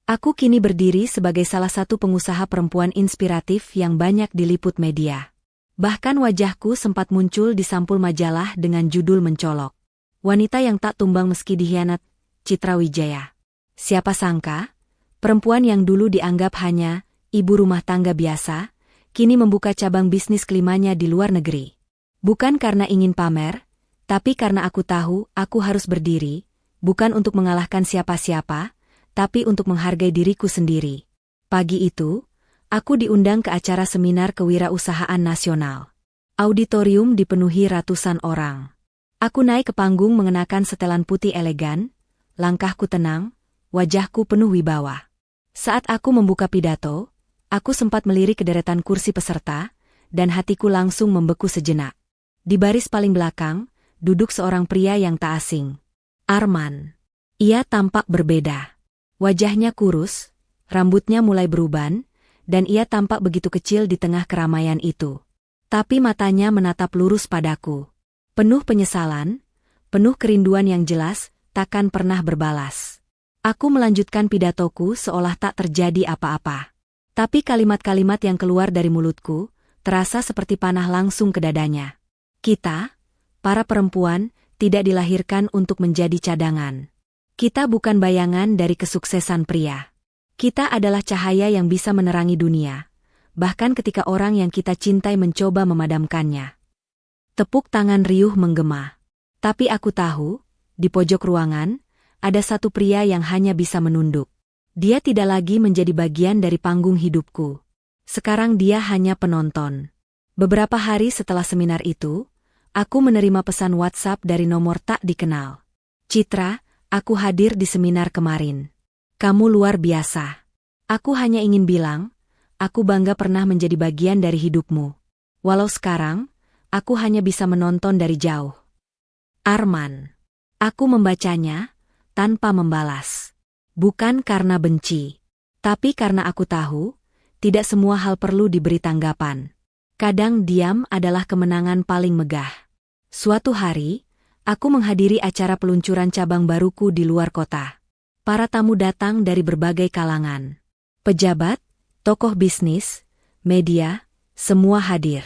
Aku kini berdiri sebagai salah satu pengusaha perempuan inspiratif yang banyak diliput media. Bahkan wajahku sempat muncul di sampul majalah dengan judul mencolok. Wanita yang tak tumbang meski dikhianat, Citra Wijaya. Siapa sangka, perempuan yang dulu dianggap hanya ibu rumah tangga biasa, kini membuka cabang bisnis kelimanya di luar negeri. Bukan karena ingin pamer, tapi karena aku tahu aku harus berdiri, bukan untuk mengalahkan siapa-siapa, tapi untuk menghargai diriku sendiri. Pagi itu, aku diundang ke acara seminar kewirausahaan nasional. Auditorium dipenuhi ratusan orang. Aku naik ke panggung mengenakan setelan putih elegan, langkahku tenang, wajahku penuh wibawa. Saat aku membuka pidato, aku sempat melirik ke deretan kursi peserta, dan hatiku langsung membeku sejenak. Di baris paling belakang, duduk seorang pria yang tak asing. Arman. Ia tampak berbeda. Wajahnya kurus, rambutnya mulai beruban, dan ia tampak begitu kecil di tengah keramaian itu. Tapi matanya menatap lurus padaku. Penuh penyesalan, penuh kerinduan yang jelas, takkan pernah berbalas. Aku melanjutkan pidatoku seolah tak terjadi apa-apa. Tapi kalimat-kalimat yang keluar dari mulutku, terasa seperti panah langsung ke dadanya. Kita, para perempuan, tidak dilahirkan untuk menjadi cadangan. Kita bukan bayangan dari kesuksesan pria. Kita adalah cahaya yang bisa menerangi dunia, bahkan ketika orang yang kita cintai mencoba memadamkannya. Tepuk tangan riuh menggema. Tapi aku tahu, di pojok ruangan, ada satu pria yang hanya bisa menunduk. Dia tidak lagi menjadi bagian dari panggung hidupku. Sekarang dia hanya penonton. Beberapa hari setelah seminar itu, aku menerima pesan WhatsApp dari nomor tak dikenal. Citra, aku hadir di seminar kemarin. Kamu luar biasa. Aku hanya ingin bilang, aku bangga pernah menjadi bagian dari hidupmu. Walau sekarang, aku hanya bisa menonton dari jauh. Arman. Aku membacanya, tanpa membalas. Bukan karena benci, tapi karena aku tahu, tidak semua hal perlu diberi tanggapan. Kadang diam adalah kemenangan paling megah. Suatu hari, aku menghadiri acara peluncuran cabang baruku di luar kota. Para tamu datang dari berbagai kalangan. Pejabat, tokoh bisnis, media, semua hadir.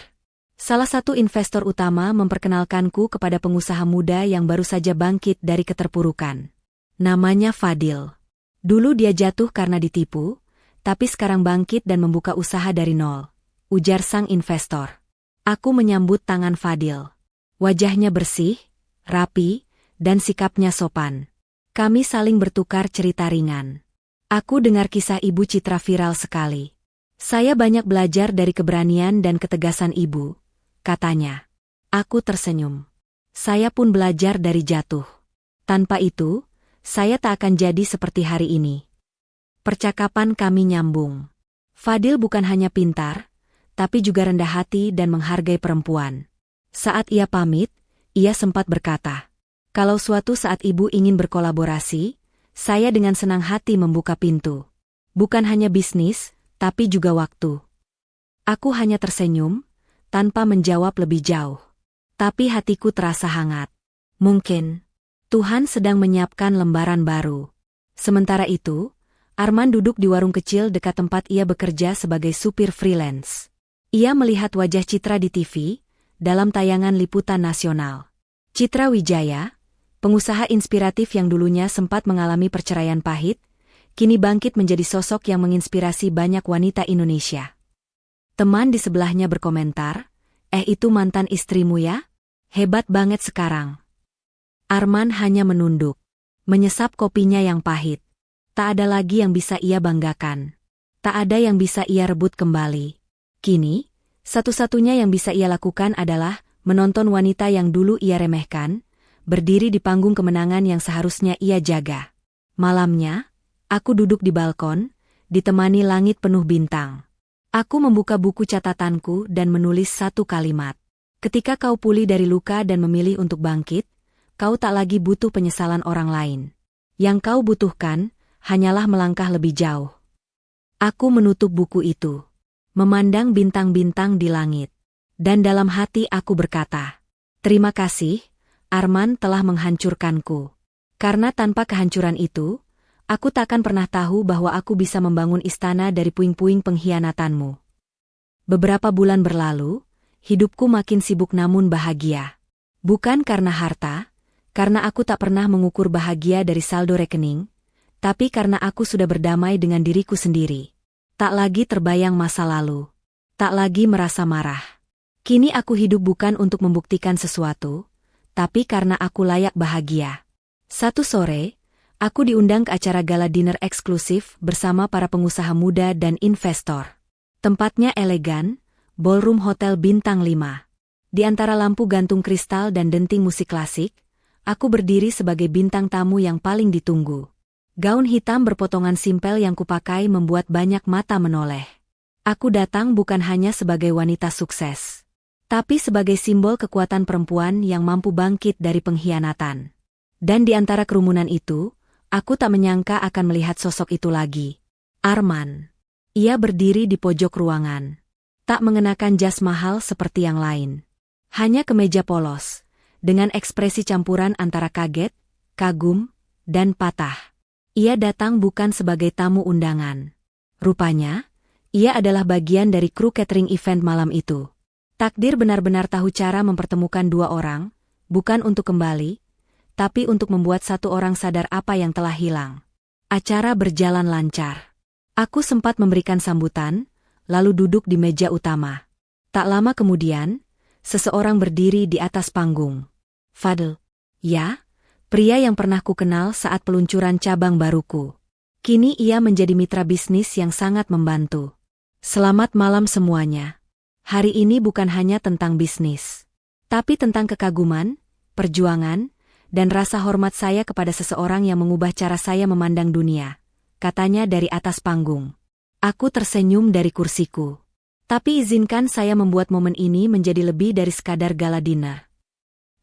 Salah satu investor utama memperkenalkanku kepada pengusaha muda yang baru saja bangkit dari keterpurukan. Namanya Fadil. Dulu dia jatuh karena ditipu, tapi sekarang bangkit dan membuka usaha dari nol, ujar sang investor. Aku menyambut tangan Fadil. Wajahnya bersih, rapi, dan sikapnya sopan. Kami saling bertukar cerita ringan. Aku dengar kisah Ibu Citra viral sekali. Saya banyak belajar dari keberanian dan ketegasan Ibu, katanya. Aku tersenyum. Saya pun belajar dari jatuh. Tanpa itu, saya tak akan jadi seperti hari ini. Percakapan kami nyambung. Fadil bukan hanya pintar, tapi juga rendah hati dan menghargai perempuan. Saat ia pamit, ia sempat berkata, "Kalau suatu saat Ibu ingin berkolaborasi, saya dengan senang hati membuka pintu. Bukan hanya bisnis, tapi juga waktu." Aku hanya tersenyum, tanpa menjawab lebih jauh. Tapi hatiku terasa hangat. Mungkin Tuhan sedang menyiapkan lembaran baru. Sementara itu, Arman duduk di warung kecil dekat tempat ia bekerja sebagai supir freelance. Ia melihat wajah Citra di TV, dalam tayangan liputan nasional. Citra Wijaya, pengusaha inspiratif yang dulunya sempat mengalami perceraian pahit, kini bangkit menjadi sosok yang menginspirasi banyak wanita Indonesia. Teman di sebelahnya berkomentar, "Itu mantan istrimu ya? Hebat banget sekarang." Arman hanya menunduk, menyesap kopinya yang pahit. Tak ada lagi yang bisa ia banggakan. Tak ada yang bisa ia rebut kembali. Kini, satu-satunya yang bisa ia lakukan adalah menonton wanita yang dulu ia remehkan, berdiri di panggung kemenangan yang seharusnya ia jaga. Malamnya, aku duduk di balkon, ditemani langit penuh bintang. Aku membuka buku catatanku dan menulis satu kalimat. Ketika kau pulih dari luka dan memilih untuk bangkit, kau tak lagi butuh penyesalan orang lain. Yang kau butuhkan, hanyalah melangkah lebih jauh. Aku menutup buku itu, memandang bintang-bintang di langit. Dan dalam hati aku berkata, "Terima kasih, Arman telah menghancurkanku. Karena tanpa kehancuran itu, aku takkan pernah tahu bahwa aku bisa membangun istana dari puing-puing pengkhianatanmu." Beberapa bulan berlalu, hidupku makin sibuk namun bahagia. Bukan karena harta, karena aku tak pernah mengukur bahagia dari saldo rekening, tapi karena aku sudah berdamai dengan diriku sendiri. Tak lagi terbayang masa lalu. Tak lagi merasa marah. Kini aku hidup bukan untuk membuktikan sesuatu, tapi karena aku layak bahagia. Satu sore, aku diundang ke acara gala dinner eksklusif bersama para pengusaha muda dan investor. Tempatnya elegan, ballroom hotel bintang 5. Di antara lampu gantung kristal dan denting musik klasik, aku berdiri sebagai bintang tamu yang paling ditunggu. Gaun hitam berpotongan simpel yang kupakai membuat banyak mata menoleh. Aku datang bukan hanya sebagai wanita sukses, tapi sebagai simbol kekuatan perempuan yang mampu bangkit dari pengkhianatan. Dan di antara kerumunan itu, aku tak menyangka akan melihat sosok itu lagi. Arman. Ia berdiri di pojok ruangan. Tak mengenakan jas mahal seperti yang lain. Hanya kemeja polos, dengan ekspresi campuran antara kaget, kagum, dan patah. Ia datang bukan sebagai tamu undangan. Rupanya, ia adalah bagian dari kru catering event malam itu. Takdir benar-benar tahu cara mempertemukan dua orang, bukan untuk kembali, tapi untuk membuat satu orang sadar apa yang telah hilang. Acara berjalan lancar. Aku sempat memberikan sambutan, lalu duduk di meja utama. Tak lama kemudian, seseorang berdiri di atas panggung. Fadil. Ya, pria yang pernah kukenal saat peluncuran cabang baruku. Kini ia menjadi mitra bisnis yang sangat membantu. Selamat malam semuanya. Hari ini bukan hanya tentang bisnis, tapi tentang kekaguman, perjuangan, dan rasa hormat saya kepada seseorang yang mengubah cara saya memandang dunia, katanya dari atas panggung. Aku tersenyum dari kursiku. Tapi izinkan saya membuat momen ini menjadi lebih dari sekadar gala dinner.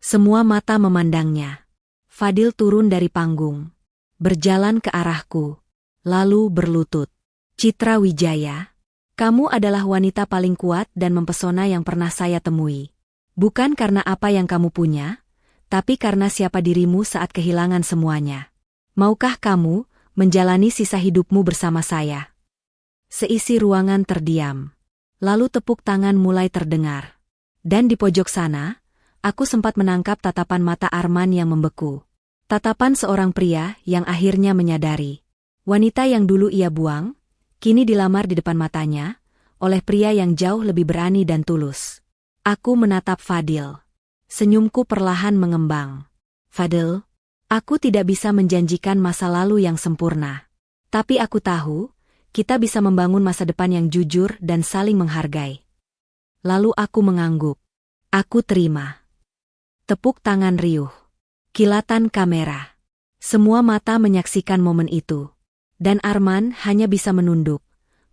Semua mata memandangnya. Fadil turun dari panggung, berjalan ke arahku, lalu berlutut. "Citra Wijaya, kamu adalah wanita paling kuat dan mempesona yang pernah saya temui. Bukan karena apa yang kamu punya, tapi karena siapa dirimu saat kehilangan semuanya. Maukah kamu menjalani sisa hidupmu bersama saya?" Seisi ruangan terdiam. Lalu tepuk tangan mulai terdengar. Dan di pojok sana, aku sempat menangkap tatapan mata Arman yang membeku. Tatapan seorang pria yang akhirnya menyadari. Wanita yang dulu ia buang, kini dilamar di depan matanya, oleh pria yang jauh lebih berani dan tulus. Aku menatap Fadil. Senyumku perlahan mengembang. "Fadil, aku tidak bisa menjanjikan masa lalu yang sempurna. Tapi aku tahu, kita bisa membangun masa depan yang jujur dan saling menghargai. Lalu aku mengangguk. Aku terima. Tepuk tangan riuh. Kilatan kamera. Semua mata menyaksikan momen itu. Dan Arman hanya bisa menunduk,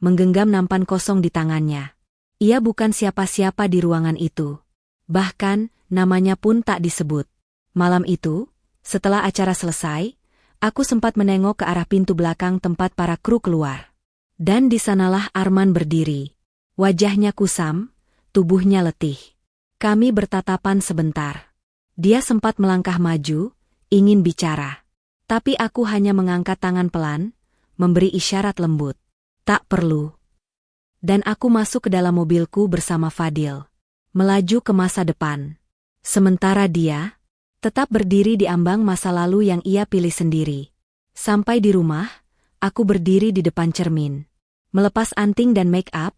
menggenggam nampan kosong di tangannya. Ia bukan siapa-siapa di ruangan itu. Bahkan, namanya pun tak disebut. Malam itu, setelah acara selesai, aku sempat menengok ke arah pintu belakang tempat para kru keluar. Dan di sanalah Arman berdiri. Wajahnya kusam, tubuhnya letih. Kami bertatapan sebentar. Dia sempat melangkah maju, ingin bicara. Tapi aku hanya mengangkat tangan pelan, memberi isyarat lembut. Tak perlu. Dan aku masuk ke dalam mobilku bersama Fadil. Melaju ke masa depan. Sementara dia tetap berdiri di ambang masa lalu yang ia pilih sendiri. Sampai di rumah, aku berdiri di depan cermin. Melepas anting dan make up,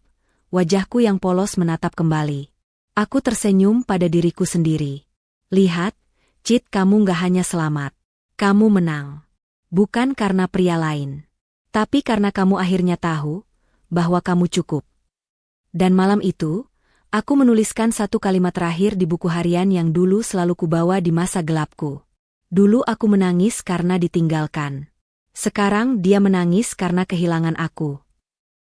wajahku yang polos menatap kembali. Aku tersenyum pada diriku sendiri. Lihat, Cit, kamu gak hanya selamat. Kamu menang. Bukan karena pria lain. Tapi karena kamu akhirnya tahu bahwa kamu cukup. Dan malam itu, aku menuliskan satu kalimat terakhir di buku harian yang dulu selalu kubawa di masa gelapku. Dulu aku menangis karena ditinggalkan. Sekarang dia menangis karena kehilangan aku.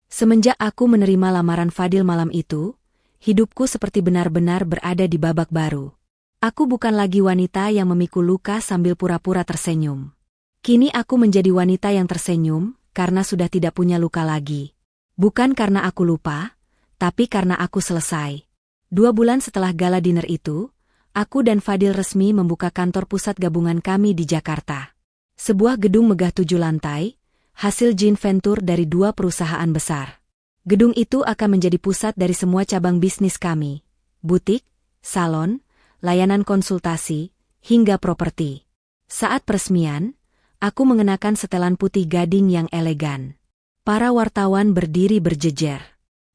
Semenjak aku menerima lamaran Fadil malam itu, hidupku seperti benar-benar berada di babak baru. Aku bukan lagi wanita yang memikul luka sambil pura-pura tersenyum. Kini aku menjadi wanita yang tersenyum karena sudah tidak punya luka lagi. Bukan karena aku lupa, tapi karena aku selesai. 2 bulan setelah gala dinner itu, aku dan Fadil resmi membuka kantor pusat gabungan kami di Jakarta. Sebuah gedung megah 7 lantai, hasil joint venture dari 2 perusahaan besar. Gedung itu akan menjadi pusat dari semua cabang bisnis kami. Butik, salon, layanan konsultasi, hingga properti. Saat peresmian, aku mengenakan setelan putih gading yang elegan. Para wartawan berdiri berjejer.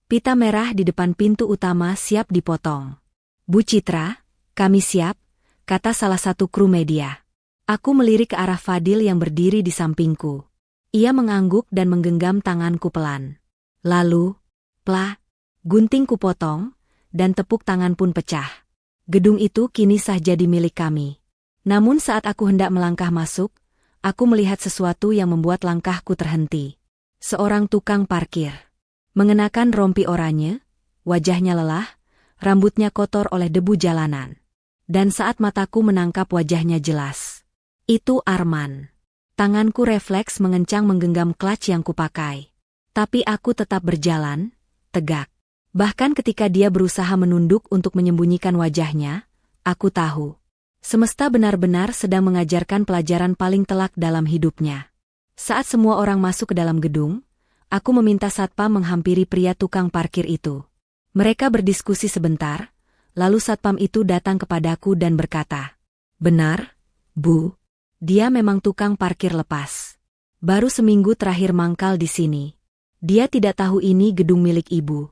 Pita merah di depan pintu utama siap dipotong. Bu Citra, kami siap, kata salah satu kru media. Aku melirik ke arah Fadil yang berdiri di sampingku. Ia mengangguk dan menggenggam tanganku pelan. Lalu, plak, guntingku potong, dan tepuk tangan pun pecah. Gedung itu kini sah jadi milik kami. Namun saat aku hendak melangkah masuk, aku melihat sesuatu yang membuat langkahku terhenti. Seorang tukang parkir. Mengenakan rompi oranye, wajahnya lelah, rambutnya kotor oleh debu jalanan. Dan saat mataku menangkap wajahnya jelas. Itu Arman. Tanganku refleks mengencang menggenggam clutch yang kupakai. Tapi aku tetap berjalan, tegak. Bahkan ketika dia berusaha menunduk untuk menyembunyikan wajahnya, aku tahu. Semesta benar-benar sedang mengajarkan pelajaran paling telak dalam hidupnya. Saat semua orang masuk ke dalam gedung, aku meminta satpam menghampiri pria tukang parkir itu. Mereka berdiskusi sebentar, lalu satpam itu datang kepadaku dan berkata, "Benar, Bu. Dia memang tukang parkir lepas. Baru seminggu terakhir mangkal di sini. Dia tidak tahu ini gedung milik Ibu."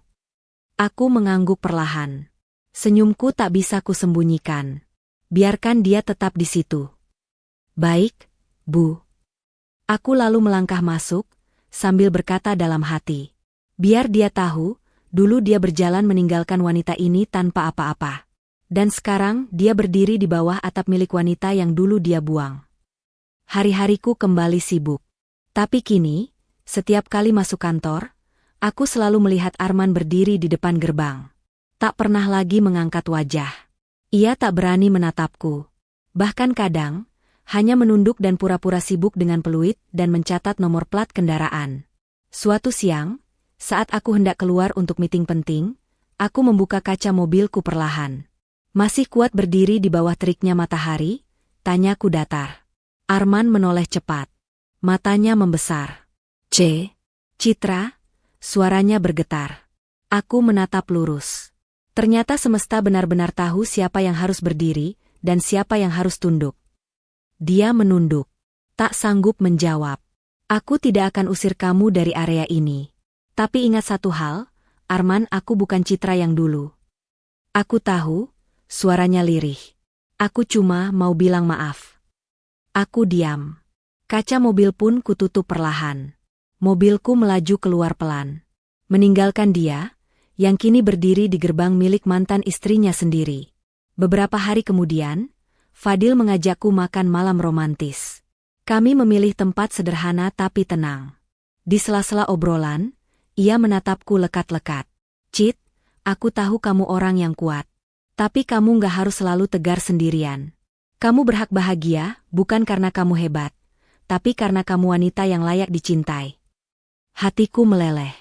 Aku mengangguk perlahan. Senyumku tak bisa kusembunyikan. Biarkan dia tetap di situ. "Baik, Bu." Aku lalu melangkah masuk, sambil berkata dalam hati. Biar dia tahu, dulu dia berjalan meninggalkan wanita ini tanpa apa-apa. Dan sekarang dia berdiri di bawah atap milik wanita yang dulu dia buang. Hari-hariku kembali sibuk. Tapi kini, setiap kali masuk kantor, aku selalu melihat Arman berdiri di depan gerbang. Tak pernah lagi mengangkat wajah. Ia tak berani menatapku. Bahkan kadang, hanya menunduk dan pura-pura sibuk dengan peluit dan mencatat nomor plat kendaraan. Suatu siang, saat aku hendak keluar untuk meeting penting, aku membuka kaca mobilku perlahan. Masih kuat berdiri di bawah teriknya matahari? Tanyaku datar. Arman menoleh cepat. Matanya membesar. Citra, suaranya bergetar. Aku menatap lurus. Ternyata semesta benar-benar tahu siapa yang harus berdiri dan siapa yang harus tunduk. Dia menunduk. Tak sanggup menjawab. Aku tidak akan usir kamu dari area ini. Tapi ingat satu hal, Arman, aku bukan Citra yang dulu. Aku tahu, suaranya lirih. Aku cuma mau bilang maaf. Aku diam. Kaca mobil pun kututup perlahan. Mobilku melaju keluar pelan. Meninggalkan dia, yang kini berdiri di gerbang milik mantan istrinya sendiri. Beberapa hari kemudian, Fadil mengajakku makan malam romantis. Kami memilih tempat sederhana tapi tenang. Di sela-sela obrolan, ia menatapku lekat-lekat. Cit, aku tahu kamu orang yang kuat. Tapi kamu gak harus selalu tegar sendirian. Kamu berhak bahagia, bukan karena kamu hebat, tapi karena kamu wanita yang layak dicintai. Hatiku meleleh.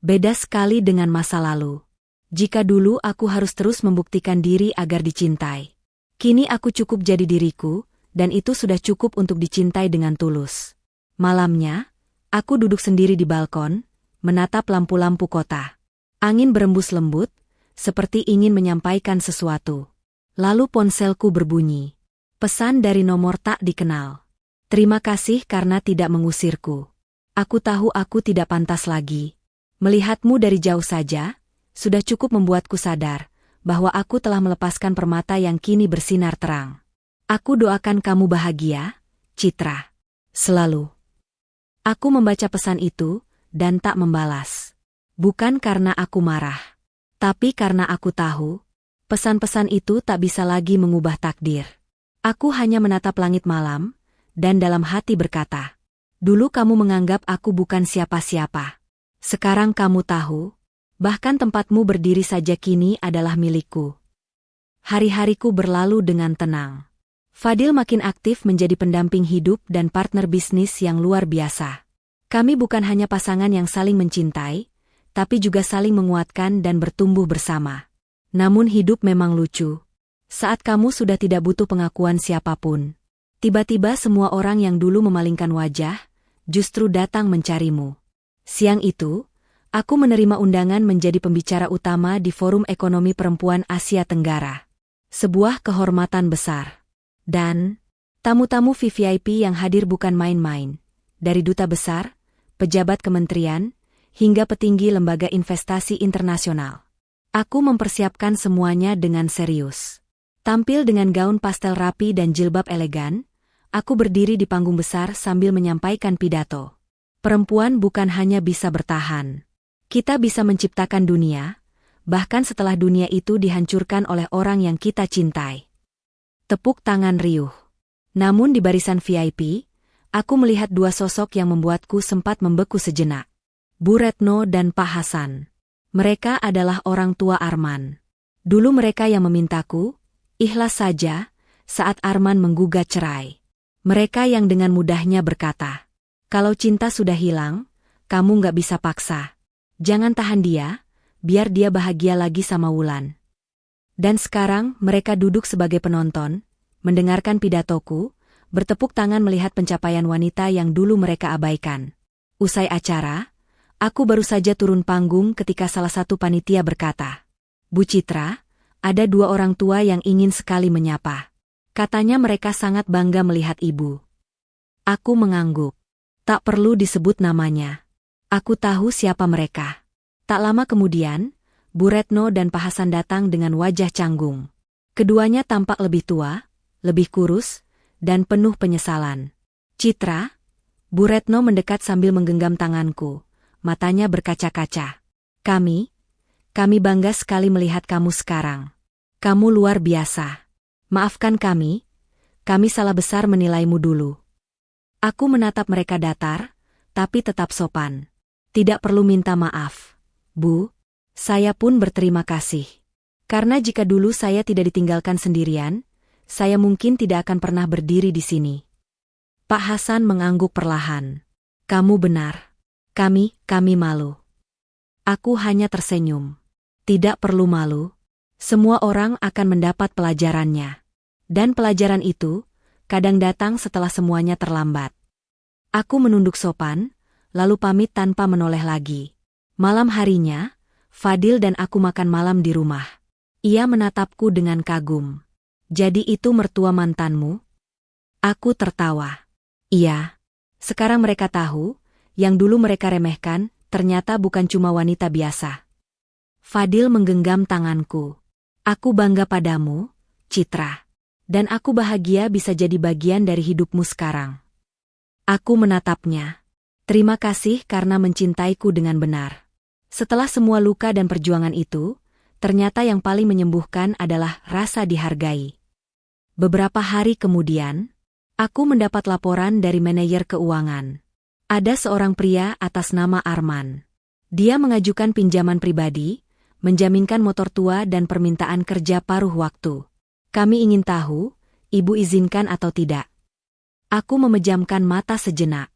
Beda sekali dengan masa lalu. Jika dulu aku harus terus membuktikan diri agar dicintai. Kini aku cukup jadi diriku, dan itu sudah cukup untuk dicintai dengan tulus. Malamnya, aku duduk sendiri di balkon, menatap lampu-lampu kota. Angin berembus lembut, seperti ingin menyampaikan sesuatu. Lalu ponselku berbunyi. Pesan dari nomor tak dikenal. Terima kasih karena tidak mengusirku. Aku tahu aku tidak pantas lagi. Melihatmu dari jauh saja, sudah cukup membuatku sadar bahwa aku telah melepaskan permata yang kini bersinar terang. Aku doakan kamu bahagia, Citra. Selalu. Aku membaca pesan itu, dan tak membalas. Bukan karena aku marah. Tapi karena aku tahu, pesan-pesan itu tak bisa lagi mengubah takdir. Aku hanya menatap langit malam, dan dalam hati berkata, dulu kamu menganggap aku bukan siapa-siapa. Sekarang kamu tahu, bahkan tempatmu berdiri saja kini adalah milikku. Hari-hariku berlalu dengan tenang. Fadil makin aktif menjadi pendamping hidup dan partner bisnis yang luar biasa. Kami bukan hanya pasangan yang saling mencintai, tapi juga saling menguatkan dan bertumbuh bersama. Namun hidup memang lucu. Saat kamu sudah tidak butuh pengakuan siapapun, tiba-tiba semua orang yang dulu memalingkan wajah, justru datang mencarimu. Siang itu, aku menerima undangan menjadi pembicara utama di Forum Ekonomi Perempuan Asia Tenggara. Sebuah kehormatan besar. Dan, tamu-tamu VVIP yang hadir bukan main-main. Dari duta besar, pejabat kementerian, hingga petinggi lembaga investasi internasional. Aku mempersiapkan semuanya dengan serius. Tampil dengan gaun pastel rapi dan jilbab elegan, aku berdiri di panggung besar sambil menyampaikan pidato. Perempuan bukan hanya bisa bertahan. Kita bisa menciptakan dunia, bahkan setelah dunia itu dihancurkan oleh orang yang kita cintai. Tepuk tangan riuh. Namun di barisan VIP, aku melihat dua sosok yang membuatku sempat membeku sejenak. Bu Retno dan Pak Hasan. Mereka adalah orang tua Arman. Dulu mereka yang memintaku, ikhlas saja, saat Arman menggugat cerai. Mereka yang dengan mudahnya berkata, kalau cinta sudah hilang, kamu nggak bisa paksa. Jangan tahan dia, biar dia bahagia lagi sama Wulan. Dan sekarang mereka duduk sebagai penonton, mendengarkan pidatoku, bertepuk tangan melihat pencapaian wanita yang dulu mereka abaikan. Usai acara, aku baru saja turun panggung ketika salah satu panitia berkata, Bu Citra, ada dua orang tua yang ingin sekali menyapa. Katanya mereka sangat bangga melihat ibu. Aku mengangguk. Tak perlu disebut namanya. Aku tahu siapa mereka. Tak lama kemudian, Bu Retno dan Pak Hasan datang dengan wajah canggung. Keduanya tampak lebih tua, lebih kurus, dan penuh penyesalan. Citra, Bu Retno mendekat sambil menggenggam tanganku, matanya berkaca-kaca. Kami bangga sekali melihat kamu sekarang. Kamu luar biasa. Maafkan kami salah besar menilaimu dulu. Aku menatap mereka datar, tapi tetap sopan. Tidak perlu minta maaf, Bu. Saya pun berterima kasih. Karena jika dulu saya tidak ditinggalkan sendirian, saya mungkin tidak akan pernah berdiri di sini. Pak Hasan mengangguk perlahan. Kamu benar. Kami malu. Aku hanya tersenyum. Tidak perlu malu. Semua orang akan mendapat pelajarannya. Dan pelajaran itu kadang datang setelah semuanya terlambat. Aku menunduk sopan, lalu pamit tanpa menoleh lagi. Malam harinya, Fadil dan aku makan malam di rumah. Ia menatapku dengan kagum. Jadi itu mertua mantanmu? Aku tertawa. Iya. Sekarang mereka tahu, yang dulu mereka remehkan, ternyata bukan cuma wanita biasa. Fadil menggenggam tanganku. Aku bangga padamu, Citra. Dan aku bahagia bisa jadi bagian dari hidupmu sekarang. Aku menatapnya. Terima kasih karena mencintaiku dengan benar. Setelah semua luka dan perjuangan itu, ternyata yang paling menyembuhkan adalah rasa dihargai. Beberapa hari kemudian, aku mendapat laporan dari manajer keuangan. Ada seorang pria atas nama Arman. Dia mengajukan pinjaman pribadi, menjaminkan motor tua dan permintaan kerja paruh waktu. Kami ingin tahu, ibu izinkan atau tidak. Aku memejamkan mata sejenak.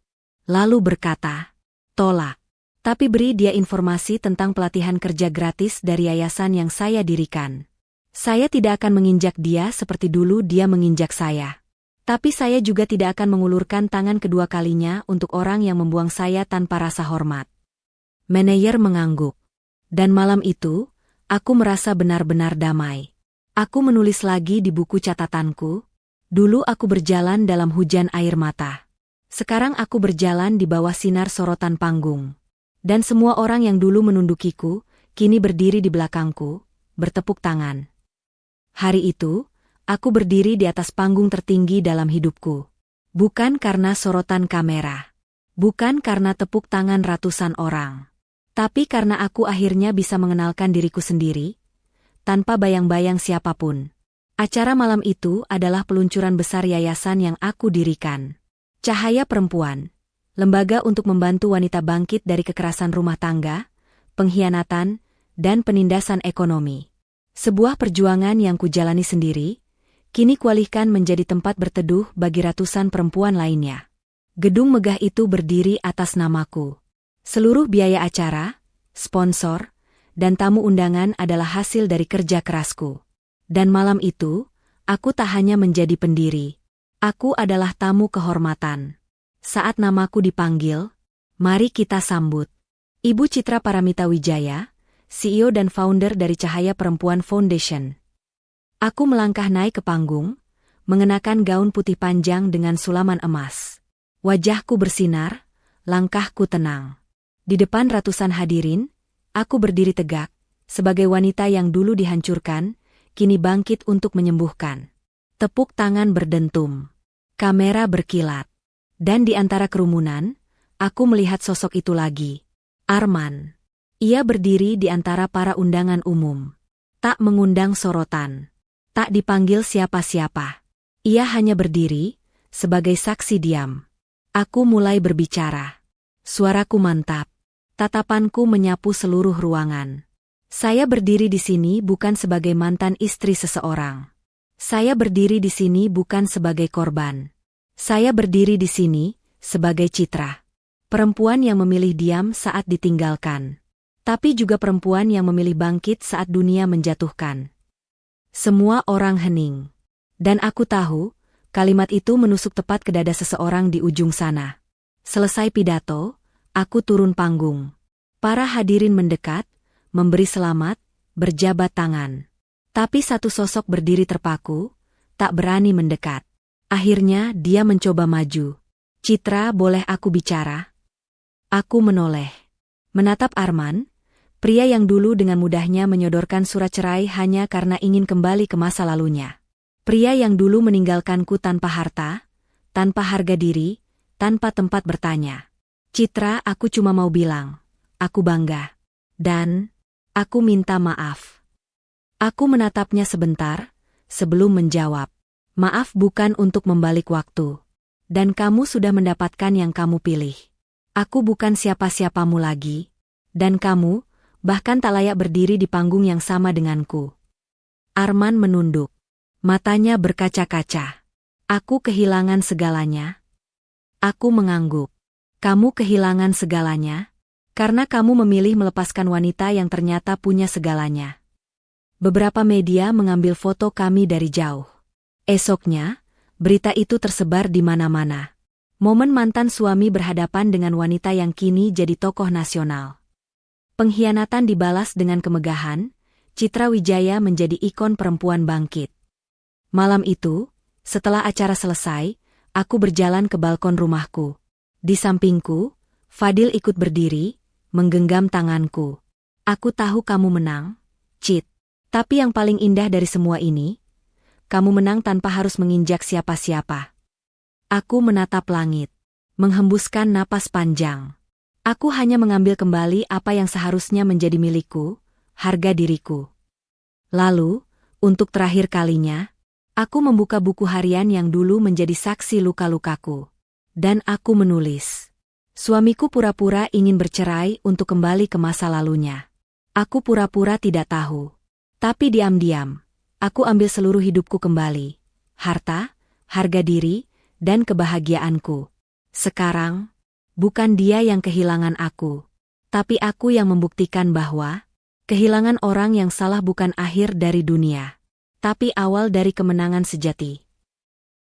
Lalu berkata, tolak. Tapi beri dia informasi tentang pelatihan kerja gratis dari yayasan yang saya dirikan. Saya tidak akan menginjak dia seperti dulu dia menginjak saya. Tapi saya juga tidak akan mengulurkan tangan kedua kalinya untuk orang yang membuang saya tanpa rasa hormat. Manajer mengangguk. Dan malam itu, aku merasa benar-benar damai. Aku menulis lagi di buku catatanku. Dulu aku berjalan dalam hujan air mata. Sekarang aku berjalan di bawah sinar sorotan panggung. Dan semua orang yang dulu menundukiku, kini berdiri di belakangku, bertepuk tangan. Hari itu, aku berdiri di atas panggung tertinggi dalam hidupku. Bukan karena sorotan kamera. Bukan karena tepuk tangan ratusan orang. Tapi karena aku akhirnya bisa mengenalkan diriku sendiri, tanpa bayang-bayang siapapun. Acara malam itu adalah peluncuran besar yayasan yang aku dirikan. Cahaya Perempuan, lembaga untuk membantu wanita bangkit dari kekerasan rumah tangga, pengkhianatan, dan penindasan ekonomi. Sebuah perjuangan yang kujalani sendiri, kini kualihkan menjadi tempat berteduh bagi ratusan perempuan lainnya. Gedung megah itu berdiri atas namaku. Seluruh biaya acara, sponsor, dan tamu undangan adalah hasil dari kerja kerasku. Dan malam itu, aku tak hanya menjadi pendiri. Aku adalah tamu kehormatan. Saat namaku dipanggil, mari kita sambut. Ibu Citra Paramita Wijaya, CEO dan founder dari Cahaya Perempuan Foundation. Aku melangkah naik ke panggung, mengenakan gaun putih panjang dengan sulaman emas. Wajahku bersinar, langkahku tenang. Di depan ratusan hadirin, aku berdiri tegak, sebagai wanita yang dulu dihancurkan, kini bangkit untuk menyembuhkan. Tepuk tangan berdentum. Kamera berkilat. Dan di antara kerumunan, aku melihat sosok itu lagi. Arman. Ia berdiri di antara para undangan umum. Tak mengundang sorotan. Tak dipanggil siapa-siapa. Ia hanya berdiri, sebagai saksi diam. Aku mulai berbicara. Suaraku mantap. Tatapanku menyapu seluruh ruangan. Saya berdiri di sini bukan sebagai mantan istri seseorang. Saya berdiri di sini bukan sebagai korban. Saya berdiri di sini sebagai Citra. Perempuan yang memilih diam saat ditinggalkan. Tapi juga perempuan yang memilih bangkit saat dunia menjatuhkan. Semua orang hening. Dan aku tahu, kalimat itu menusuk tepat ke dada seseorang di ujung sana. Selesai pidato, aku turun panggung. Para hadirin mendekat, memberi selamat, berjabat tangan. Tapi satu sosok berdiri terpaku, tak berani mendekat. Akhirnya dia mencoba maju. Citra, boleh aku bicara? Aku menoleh. Menatap Arman, pria yang dulu dengan mudahnya menyodorkan surat cerai hanya karena ingin kembali ke masa lalunya. Pria yang dulu meninggalkanku tanpa harta, tanpa harga diri, tanpa tempat bertanya. Citra, aku cuma mau bilang, aku bangga. Dan, aku minta maaf. Aku menatapnya sebentar, sebelum menjawab. Maaf bukan untuk membalik waktu. Dan kamu sudah mendapatkan yang kamu pilih. Aku bukan siapa-siapamu lagi. Dan kamu, bahkan tak layak berdiri di panggung yang sama denganku. Arman menunduk. Matanya berkaca-kaca. Aku kehilangan segalanya. Aku mengangguk. Kamu kehilangan segalanya? Karena kamu memilih melepaskan wanita yang ternyata punya segalanya. Beberapa media mengambil foto kami dari jauh. Esoknya, berita itu tersebar di mana-mana. Momen mantan suami berhadapan dengan wanita yang kini jadi tokoh nasional. Pengkhianatan dibalas dengan kemegahan, Citra Wijaya menjadi ikon perempuan bangkit. Malam itu, setelah acara selesai, aku berjalan ke balkon rumahku. Di sampingku, Fadil ikut berdiri, menggenggam tanganku. Aku tahu kamu menang, Cit. Tapi yang paling indah dari semua ini, kamu menang tanpa harus menginjak siapa-siapa. Aku menatap langit. menghembuskan napas panjang. Aku hanya mengambil kembali apa yang seharusnya menjadi milikku, harga diriku. Lalu, untuk terakhir kalinya, aku membuka buku harian yang dulu menjadi saksi luka-lukaku. Dan aku menulis. Suamiku pura-pura ingin bercerai untuk kembali ke masa lalunya. Aku pura-pura tidak tahu. Tapi diam-diam, aku ambil seluruh hidupku kembali. Harta, harga diri, dan kebahagiaanku. Sekarang, bukan dia yang kehilangan aku, tapi aku yang membuktikan bahwa kehilangan orang yang salah bukan akhir dari dunia, tapi awal dari kemenangan sejati.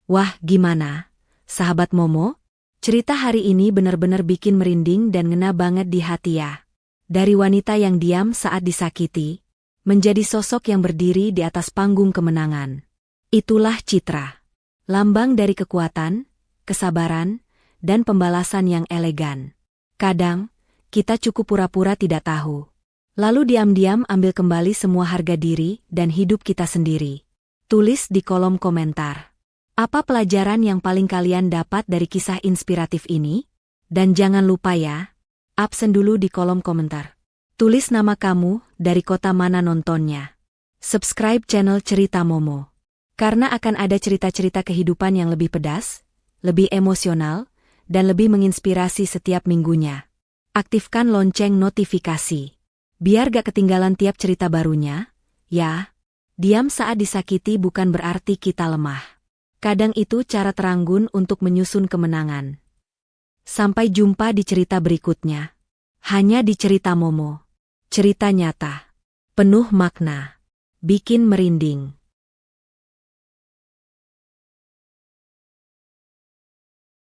Wah, gimana, sahabat Momo? Cerita hari ini benar-benar bikin merinding dan ngena banget di hati ya. Dari wanita yang diam saat disakiti, menjadi sosok yang berdiri di atas panggung kemenangan. Itulah Citra. Lambang dari kekuatan, kesabaran, dan pembalasan yang elegan. Kadang, kita cukup pura-pura tidak tahu. Lalu diam-diam ambil kembali semua harga diri dan hidup kita sendiri. Tulis di kolom komentar. Apa pelajaran yang paling kalian dapat dari kisah inspiratif ini? Dan jangan lupa ya, absen dulu di kolom komentar. Tulis nama kamu, dari kota mana nontonnya. Subscribe channel Cerita Momo. Karena akan ada cerita-cerita kehidupan yang lebih pedas, lebih emosional, dan lebih menginspirasi setiap minggunya. Aktifkan lonceng notifikasi. Biar gak ketinggalan tiap cerita barunya. Ya, diam saat disakiti bukan berarti kita lemah. Kadang itu cara teranggun untuk menyusun kemenangan. Sampai jumpa di cerita berikutnya. Hanya di Cerita Momo. Cerita nyata. Penuh makna. Bikin merinding.